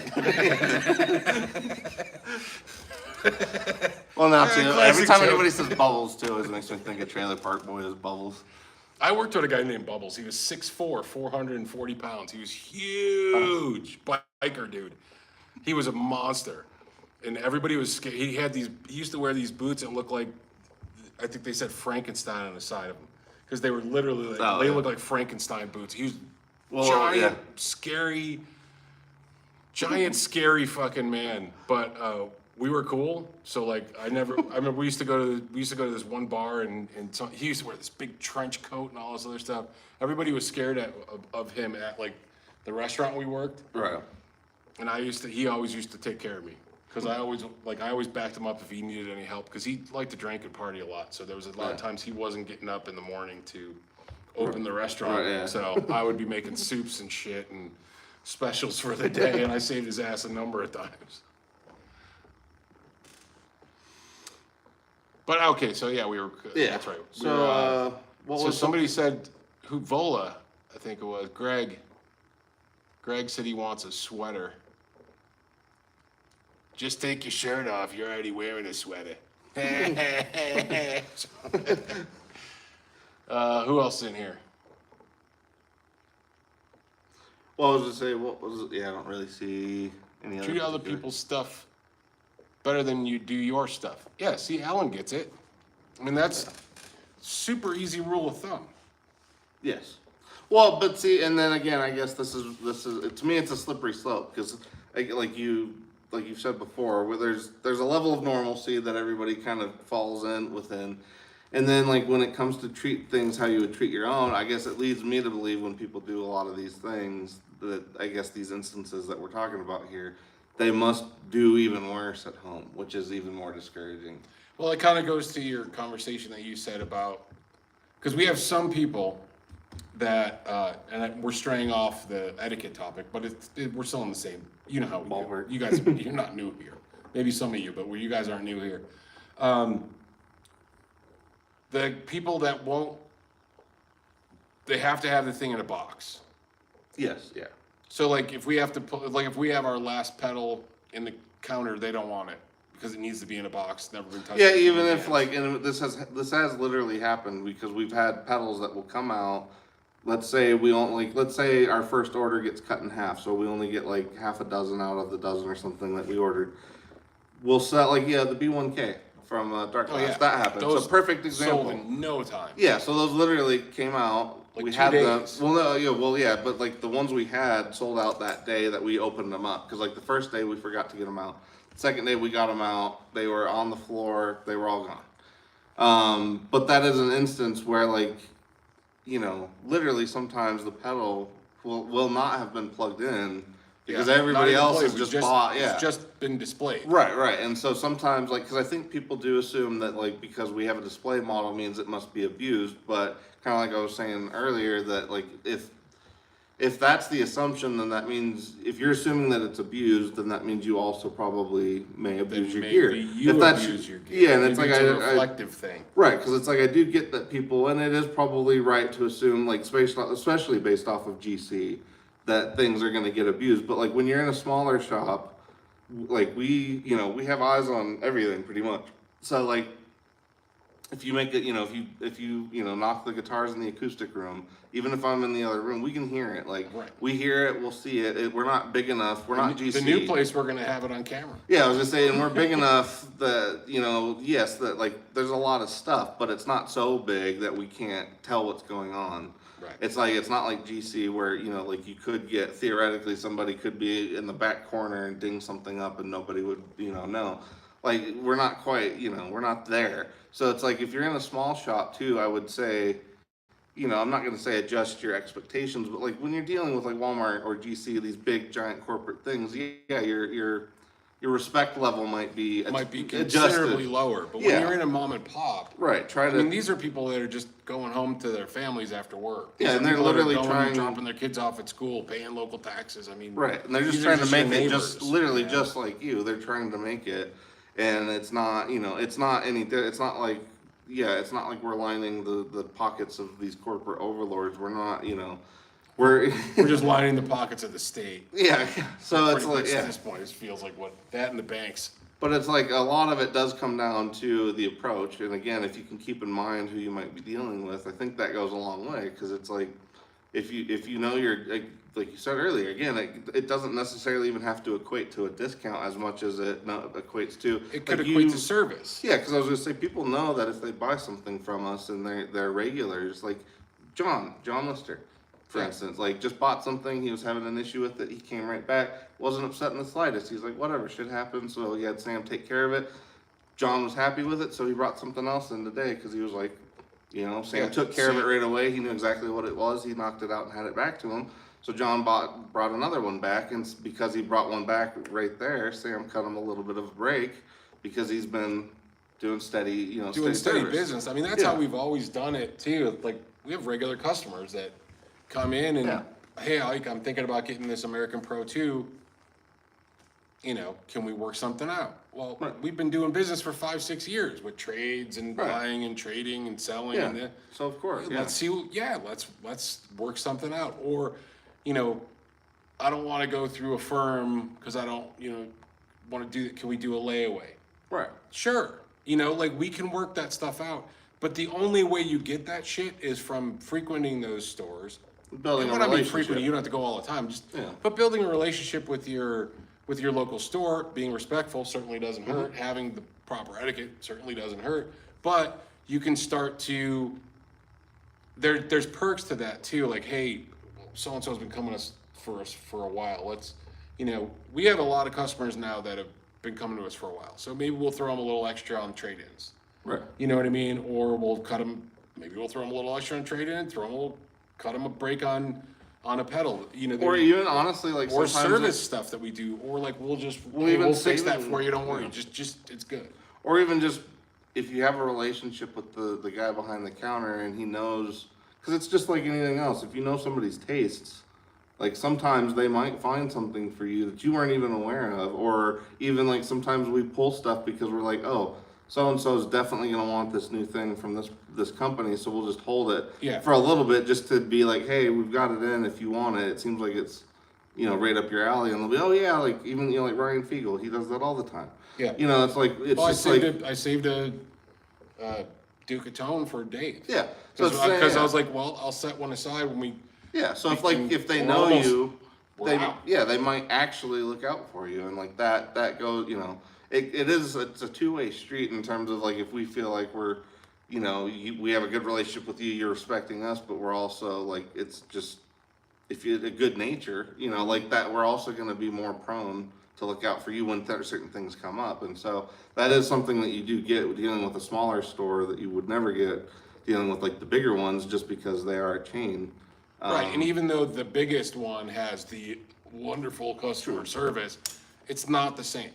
Well, now too. Classic Every time joke. anybody says bubbles too, it makes me think of Trailer Park Boys bubbles. I worked with a guy named Bubbles. He was 6'4", 440 pounds. He was huge, biker dude. He was a monster, and everybody was scared. He used to wear these boots that looked like, I think they said Frankenstein on the side of them, because they were literally like, they looked like Frankenstein boots. He was giant, scary fucking man. But we were cool. So like, I remember we used to go to this one bar, and he used to wear this big trench coat and all this other stuff. Everybody was scared of him at like the restaurant we worked. Right. And he always used to take care of me. Because I always backed him up if he needed any help. Because he liked to drink and party a lot. So there was a lot of times he wasn't getting up in the morning to open the restaurant. Right, yeah. So I would be making soups and shit and specials for the day. And I saved his ass a number of times. But okay, so yeah, we were. Yeah. That's right. So Somebody said, Vola, I think it was, Greg said he wants a sweater. Just take your shirt off. You're already wearing a sweater. Who else in here? Well, I was gonna say, what was it? Yeah, I don't really see any other. Treat other particular- people's stuff better than you do your stuff. Yeah, see, Alan gets it. I mean, that's super easy rule of thumb. Yes. Well, but see, and then again, I guess this is to me, it's a slippery slope because, like you've said before, where there's a level of normalcy that everybody kind of falls in within, and then like when it comes to treat things how you would treat your own, I guess it leads me to believe when people do a lot of these things that I guess these instances that we're talking about here, they must do even worse at home, which is even more discouraging. Well, it kind of goes to your conversation that you said about, because we have some people that, we're straying off the etiquette topic, but we're still in the same, you know how we do. Ballpark. You guys, you're not new here. Maybe some of you, but you guys aren't new here. The people that they have to have the thing in a box. Yes. Yeah. So like if we have our last pedal in the counter, they don't want it because it needs to be in a box, never been touched. Yeah, even if like, and this has literally happened because we've had pedals that will come out. Let's say let's say our first order gets cut in half, so we only get like half a dozen out of the dozen or something that we ordered. We'll sell the B1K from Dark Glass. yeah. That happened. Those so perfect example. sold in no time. Yeah, so those literally came out. Like we 2 had days. but like the ones we had sold out that day that we opened them up because like the first day we forgot to get them out. The second day we got them out. They were on the floor. They were all gone. But that is an instance where like, literally sometimes the pedal will not have been plugged in because Yeah, everybody not even else played, has just bought. Yeah, it's just been displayed. right. And so sometimes, like, because I think people do assume that, like, because we have a display model means it must be abused, but kind of like I was saying earlier, that like if that's the assumption, then that means if you're assuming that it's abused, then that means you also probably may abuse your gear. Maybe you If that's abuse your gear. yeah, and it's Maybe like it's a reflective thing. right, because it's like I do get that people, and it is probably right to assume, like, especially based off of GC, that things are going to get abused. But like when you're in a smaller shop, like we have eyes on everything pretty much. So like if you make it, if you knock the guitars in the acoustic room, even if I'm in the other room, we can hear it. Like Right. we hear it, we'll see it. We're not big enough. We're not GC. The new place, we're gonna have it on camera. Yeah, I was just saying we're big enough that yes, that like there's a lot of stuff, but it's not so big that we can't tell what's going on. Right. It's not like GC where like you could get theoretically somebody could be in the back corner and ding something up and nobody would know. Like we're not quite we're not there. So it's like if you're in a small shop too, I would say I'm not going to say adjust your expectations, but like when you're dealing with like Walmart or GC, these big giant corporate things, yeah, your respect level might be considerably lower. But when you're in a mom and pop, right? I mean, these are people that are just going home to their families after work. Yeah, and they're literally dropping their kids off at school, paying local taxes. I mean, right, and they're just trying to make it just literally just like you. They're trying to make it, and it's not it's not like. Yeah, it's not like we're lining the pockets of these corporate overlords. We're not, we're just lining the pockets of the state. Yeah, so it's like at this point, it feels like that and the banks. But it's like a lot of it does come down to the approach, and again, if you can keep in mind who you might be dealing with, I think that goes a long way because it's like if you know you're like you said earlier, again, it doesn't necessarily even have to equate to a discount as much as it equates to. It could equate to service. Yeah, because I was going to say, people know that if they buy something from us and they're regulars, like John Lister, for instance, like just bought something, he was having an issue with it, he came right back, wasn't upset in the slightest. He's like, whatever, shit happens, so he had Sam take care of it. John was happy with it, so he brought something else in today because he was like, Sam took care of it right away. He knew exactly what it was. He knocked it out and had it back to him. So John brought another one back, and because he brought one back right there, Sam cut him a little bit of a break because he's been doing steady steady business. I mean, that's how we've always done it too. Like we have regular customers that come in and hey, Ike, I'm thinking about getting this American Pro 2. Can we work something out? Well, we've been doing business for 5-6 years with trades and buying and trading and selling. Yeah. And So of course, let's see. Let's work something out. Or, I don't want to go through a firm because I don't, want to do. Can we do a layaway? Right. Sure. Like we can work that stuff out. But the only way you get that shit is from frequenting those stores. Building a relationship. I mean frequenting, you don't have to go all the time. But building a relationship with your local store, being respectful certainly doesn't hurt. Having the proper etiquette certainly doesn't hurt. But you can start to. There's perks to that too. Like, hey, so and so's been coming for us for a while. Let's, we have a lot of customers now that have been coming to us for a while. So maybe we'll throw them a little extra on trade-ins. Right. You know what I mean? Or we'll cut them. Maybe we'll throw them a little extra on trade-in. Cut them a break on a pedal. Or even honestly, like or service stuff that we do. Or like we'll fix that for you. Don't worry. Just it's good. Or even just if you have a relationship with the guy behind the counter and he knows, because it's just like anything else. If you know somebody's tastes, like sometimes they might find something for you that you weren't even aware of, or even like sometimes we pull stuff because we're like, oh, so and so is definitely going to want this new thing from this company, so we'll just hold it for a little bit just to be like, hey, we've got it in if you want it. It seems like it's right up your alley, and they'll be, oh yeah, like even like Ryan Fiegel, he does that all the time. Yeah, it's like I saved a Duke of Tone for Dave. Yeah, because I was like, well, I'll set one aside when we. Yeah, so if they know you, they might actually look out for you, and like that goes, it's a two-way street in terms of like if we feel like we're, we have a good relationship with you, you're respecting us, but we're also like it's just if you're a good nature, like that, we're also going to be more prone to look out for you when certain things come up, and so that is something that you do get dealing with a smaller store that you would never get dealing with like the bigger ones just because they are a chain. Right, and even though the biggest one has wonderful customer service, it's not the same.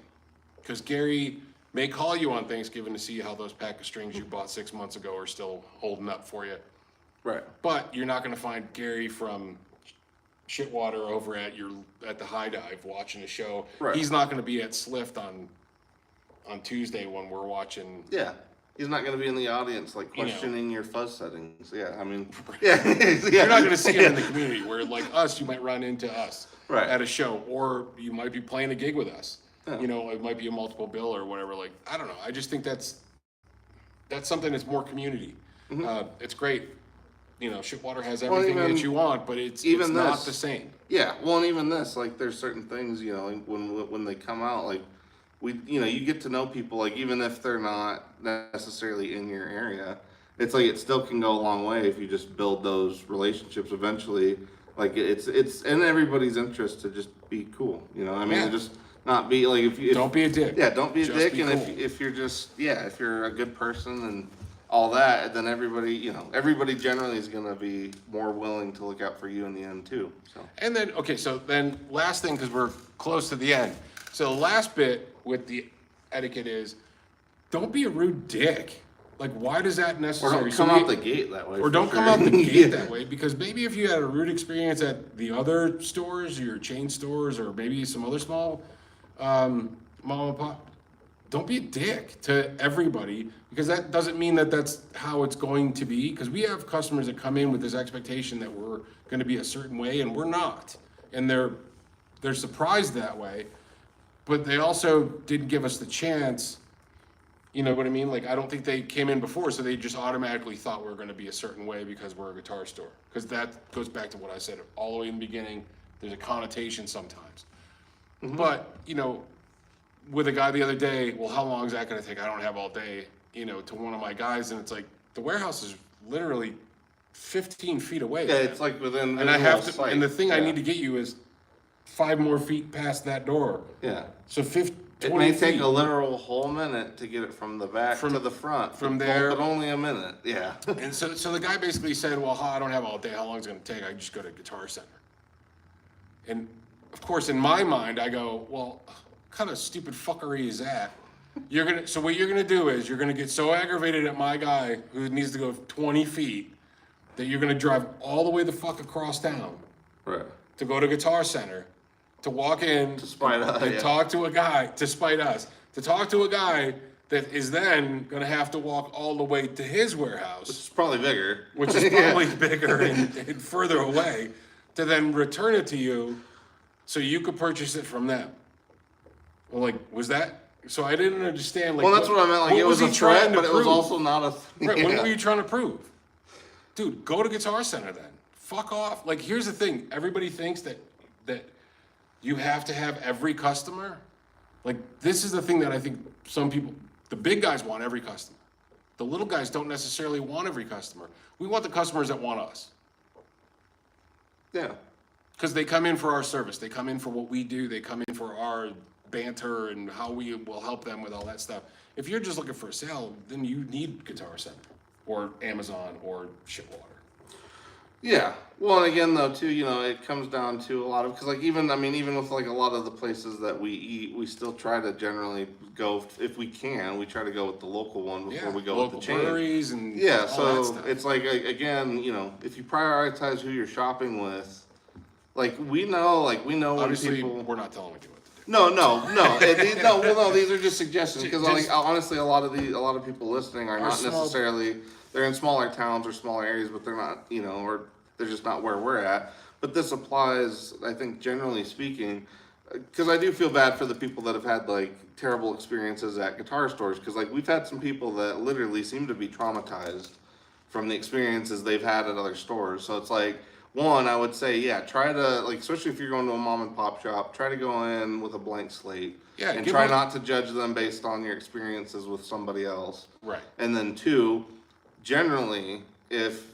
Because Gary may call you on Thanksgiving to see how those pack of strings you bought 6 months ago are still holding up for you. Right. But you're not going to find Gary from Shitwater over at the High Dive watching a show. Right. He's not going to be at Slift on Tuesday when we're watching. Yeah. He's not going to be in the audience, like, You know. questioning your fuzz settings. Yeah, I mean, yeah. You're not going to see him in the community where, like us, you might run into us Right. at a show, or you might be playing a gig with us. Yeah. You know, it might be a multiple bill or whatever. Like, I don't know. I just think that's something that's more community. It's great. You know, Shitwater has everything even- that you want, but it's even not this. the same. Yeah, well, and even this, like, there's certain things, you know, like, when they come out, like, you get to know people, like, even if they're not necessarily in your area, it's like, it still can go a long way if you just build those relationships eventually. Like, it's in everybody's interest to just be cool, you know, I mean, Yeah. just not be, like, if Don't be a dick. yeah, don't be a Just dick, be and cool. if you're just, if you're a good person and all that, then everybody generally is gonna be more willing to look out for you in the end too, so. And then, okay, so then last thing, because we're close to the end. So the last bit with the etiquette is, don't be a rude dick. Like, why does that Or necessary? don't come out the gate that way. Or for don't come sure. out the gate Yeah. that way, because maybe if you had a rude experience at the other stores, your chain stores, or maybe some other small mom and pop, don't be a dick to everybody, because that doesn't mean that that's how it's going to be. Because we have customers that come in with this expectation that we're going to be a certain way, and we're not, and they're surprised that way, but they also didn't give us the chance. You know what I mean? Like, I don't think they came in before, so they just automatically thought we were going to be a certain way because we're a guitar store. Because that goes back to what I said all the way in the beginning. There's a connotation sometimes. But, you know, with a guy the other day, well, how long is that going to take? I don't have all day, you know, to one of my guys. And it's like, the warehouse is literally 15 feet away. Yeah, it's like within. And I have to, visual sight. and the thing I Yeah. need to get you is 5 more feet past that door. Yeah. So 20 It may take feet. a literal whole minute to get it from the back to the front. from but- there- But only a minute, yeah. And so the guy basically said, well, I don't have all day. How long is it going to take? I just go to Guitar Center. And of course, in my mind, I go, well, what kind of stupid fuckery is that? So what you're gonna do is you're gonna get so aggravated at my guy who needs to go 20 feet that you're gonna drive all the way the fuck across town Right. to go to Guitar Center, to walk in, To spite us, and yeah. talk to a guy, to spite us, to talk to a guy that is then gonna have to walk all the way to his warehouse, It's probably bigger. which is Yeah. probably bigger and further away, to then return it to you so you could purchase it from them. Well, like, was that, so I didn't understand, like. Well, that's what I meant, like, it was a he trying threat, to but it was prove? also not a. Right, yeah. what were you trying to prove? Dude, go to Guitar Center then. Fuck off. Like, here's the thing, everybody thinks that you have to have every customer. Like, this is the thing that I think some people, the big guys want every customer. The little guys don't necessarily want every customer. We want the customers that want us. Yeah. Because they come in for our service, they come in for what we do, they come in for our banter and how we will help them with all that stuff. If you're just looking for a sale, then you need Guitar Center or Amazon or Shitwater. Yeah. Well, and again, though, too, it comes down to a lot of, because, like, even with, like, a lot of the places that we eat, we still try to generally go, if we can, we try to go with the local one before we go local with the chain. breweries and Yeah, all that so stuff. it's like, again, if you prioritize who you're shopping with, like, we know when Obviously, people. we're not telling you what to do. No. These are just suggestions because, Just- honestly, a lot of people listening are not small- necessarily. They're in smaller towns or smaller areas, but they're not, or they're just not where we're at. But this applies, I think, generally speaking, because I do feel bad for the people that have had like terrible experiences at guitar stores. Because like we've had some people that literally seem to be traumatized from the experiences they've had at other stores. So it's like. One, I would say, try to, like, especially if you're going to a mom and pop shop, try to go in with a blank slate. Yeah, And give try them- not to judge them based on your experiences with somebody else. Right. And then two, generally, if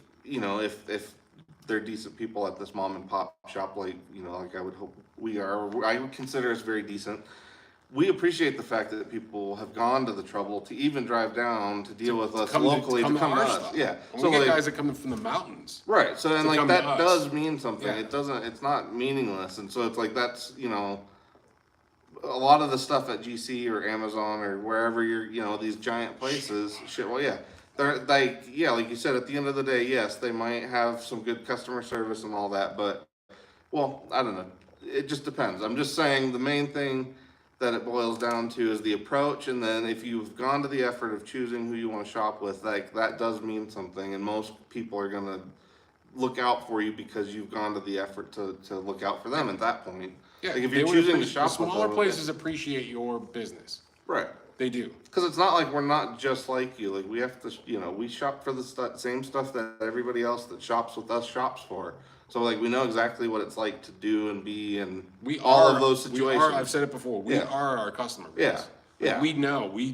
they're decent people at this mom and pop shop, like I would hope we are, or I would consider us very decent. we appreciate the fact that people have gone to the trouble to even drive down to deal with us locally to come to our us. stuff. Yeah. And So we get like, guys that come from the mountains. right. So and to like come to that us. does mean something. Yeah. It doesn't. It's not meaningless. And so it's like that's a lot of the stuff at GC or Amazon or wherever you're these giant places. Shit. Well, yeah. They're like like you said. At the end of the day, yes, they might have some good customer service and all that, but well, I don't know. It just depends. I'm just saying the main thing that it boils down to is the approach, and then if you've gone to the effort of choosing who you want to shop with, like that does mean something, and most people are gonna look out for you because you've gone to the effort to look out for them at that point. Yeah, like if they you're would choosing to appreciate- shop the with smaller them, places appreciate your business. right? They do. Because it's not like we're not just like you. Like we have to, we shop for the same stuff that everybody else that shops with us shops for. So like we know exactly what it's like to do and be and all of those situations. I've said it before. We are our customer base. Yeah. Like, Yeah. we know. We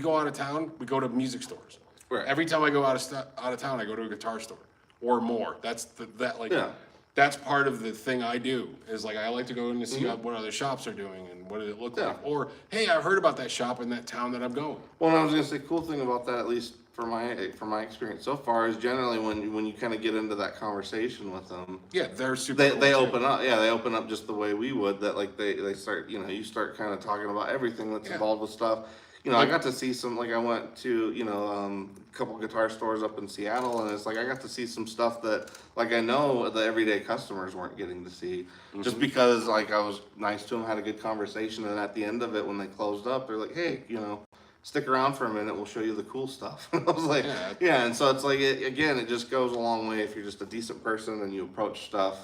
go out of town. We go to music stores. Right. Every time I go out of town, I go to a guitar store or more. That's Yeah. That's part of the thing I do. Is like I like to go in to see what other shops are doing and what did it look Yeah. like. Or hey, I heard about that shop in that town that I'm going. Well, and I was gonna say, cool thing about that, at least for my experience so far, is generally when you kind of get into that conversation with them, Yeah, they're super. they cool, open up. Yeah, they open up just the way we would. That like they start. You start kind of talking about everything that's Yeah. involved with stuff. I got to see some. Like I went to a couple guitar stores up in Seattle, and it's like I got to see some stuff that like I know the everyday customers weren't getting to see, just because like I was nice to them, had a good conversation, and at the end of it, when they closed up, they're like, hey, stick around for a minute, we'll show you the cool stuff. And I was like, yeah, and so it's like, it just goes a long way if you're just a decent person and you approach stuff,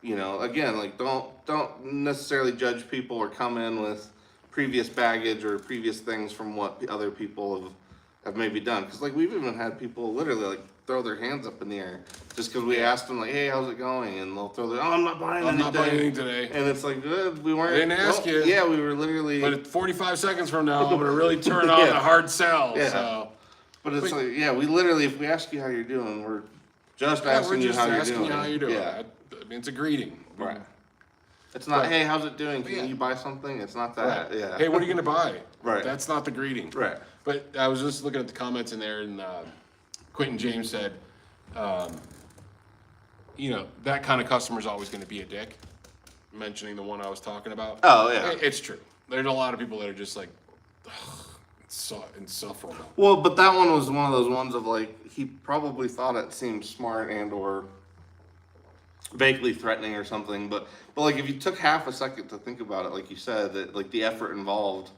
again, like don't necessarily judge people or come in with previous baggage or previous things from what other people have maybe done. Because like we've even had people literally like throw their hands up in the air just because we asked them like, hey, how's it going? And they'll throw their, I'm not buying anything today. And it's like, good, we weren't. I didn't ask you. Yeah, we were literally. But at 45 seconds from now, I'm gonna really turn on the hard sell. Yeah. So. But it's like, we literally, if we ask you how you're doing, we're just asking you how you're doing. How you're doing. Yeah. I mean, it's a greeting. Right. It's not, hey, how's it doing? Can you buy something? It's not that. Right. Yeah. Hey, what are you gonna buy? Right. That's not the greeting. Right. But I was just looking at the comments in there, and Quentin James said, that kind of customer is always going to be a dick. Mentioning the one I was talking about. Oh yeah. It's true. There's a lot of people that are just like, it's so insufferable. Well, but that one was one of those ones of like, he probably thought it seemed smart and or vaguely threatening or something, but like if you took half a second to think about it, like you said, that like the effort involved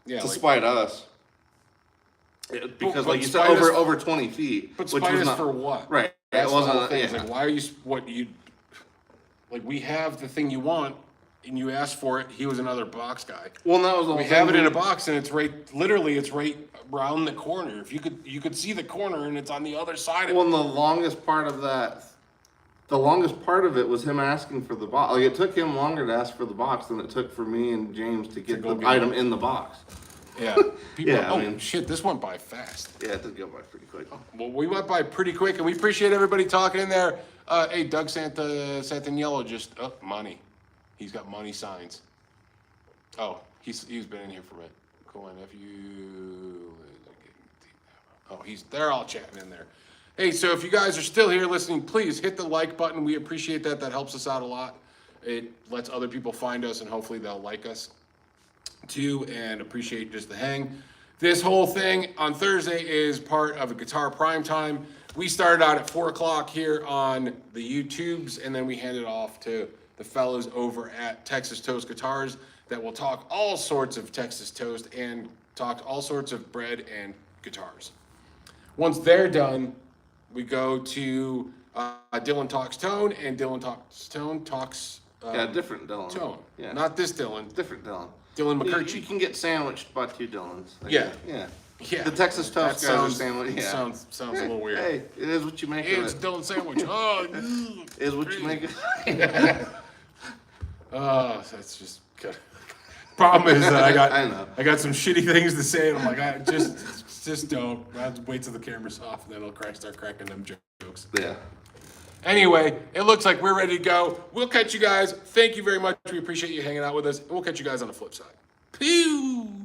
to spite us, because but like you said, over 20 feet, But which spite was us not for what? right. That's It wasn't the whole thing. It's yeah. like, why are you? We have the thing you want, and you asked for it. He was another box guy. Well, that was the whole We have thing. it in a box, and it's literally around the corner. If you could see the corner, and it's on the other side of Well, it. and the longest part of it was him asking for the box. Like it took him longer to ask for the box than it took for me and James to get the item in the box. Yeah. People Yeah, are, I mean- shit, this went by fast. Yeah, it did go by pretty quick. Well, we went by pretty quick, and we appreciate everybody talking in there. Hey, Doug Santaniello just, money. He's got money signs. Oh, he's been in here for a minute. Cool, and they're all chatting in there. Hey, so if you guys are still here listening, please hit the like button. We appreciate that. That helps us out a lot. It lets other people find us, and hopefully they'll like us too, and appreciate just the hang. This whole thing on Thursday is part of a Guitar Prime Time. We started out at 4 o'clock here on the YouTubes, and then we hand it off to the fellows over at Texas Toast Guitars that will talk all sorts of Texas toast and talk all sorts of bread and guitars. Once they're done, we go to Dylan Talks Tone, and Dylan Talks Tone talks Different Dylan. tone. Yeah. Not this Dylan. Different Dylan. Dylan You McCurchie. can get sandwiched by two Dylans. Yeah. Yeah. Yeah. The Texas Toast That guys are sounds- sandwiched. Yeah. Sounds a little weird. Hey, it is what you make Hey, of it's it. Dylan Sandwich. Oh, Is what you make of it. That's just good. Problem is that I know. I got some shitty things to say, and I'm like, I just don't. I'll have to wait till the camera's off, and then I'll start cracking them jokes. Yeah. Anyway, it looks like we're ready to go. We'll catch you guys. Thank you very much. We appreciate you hanging out with us, and we'll catch you guys on the flip side. Pew!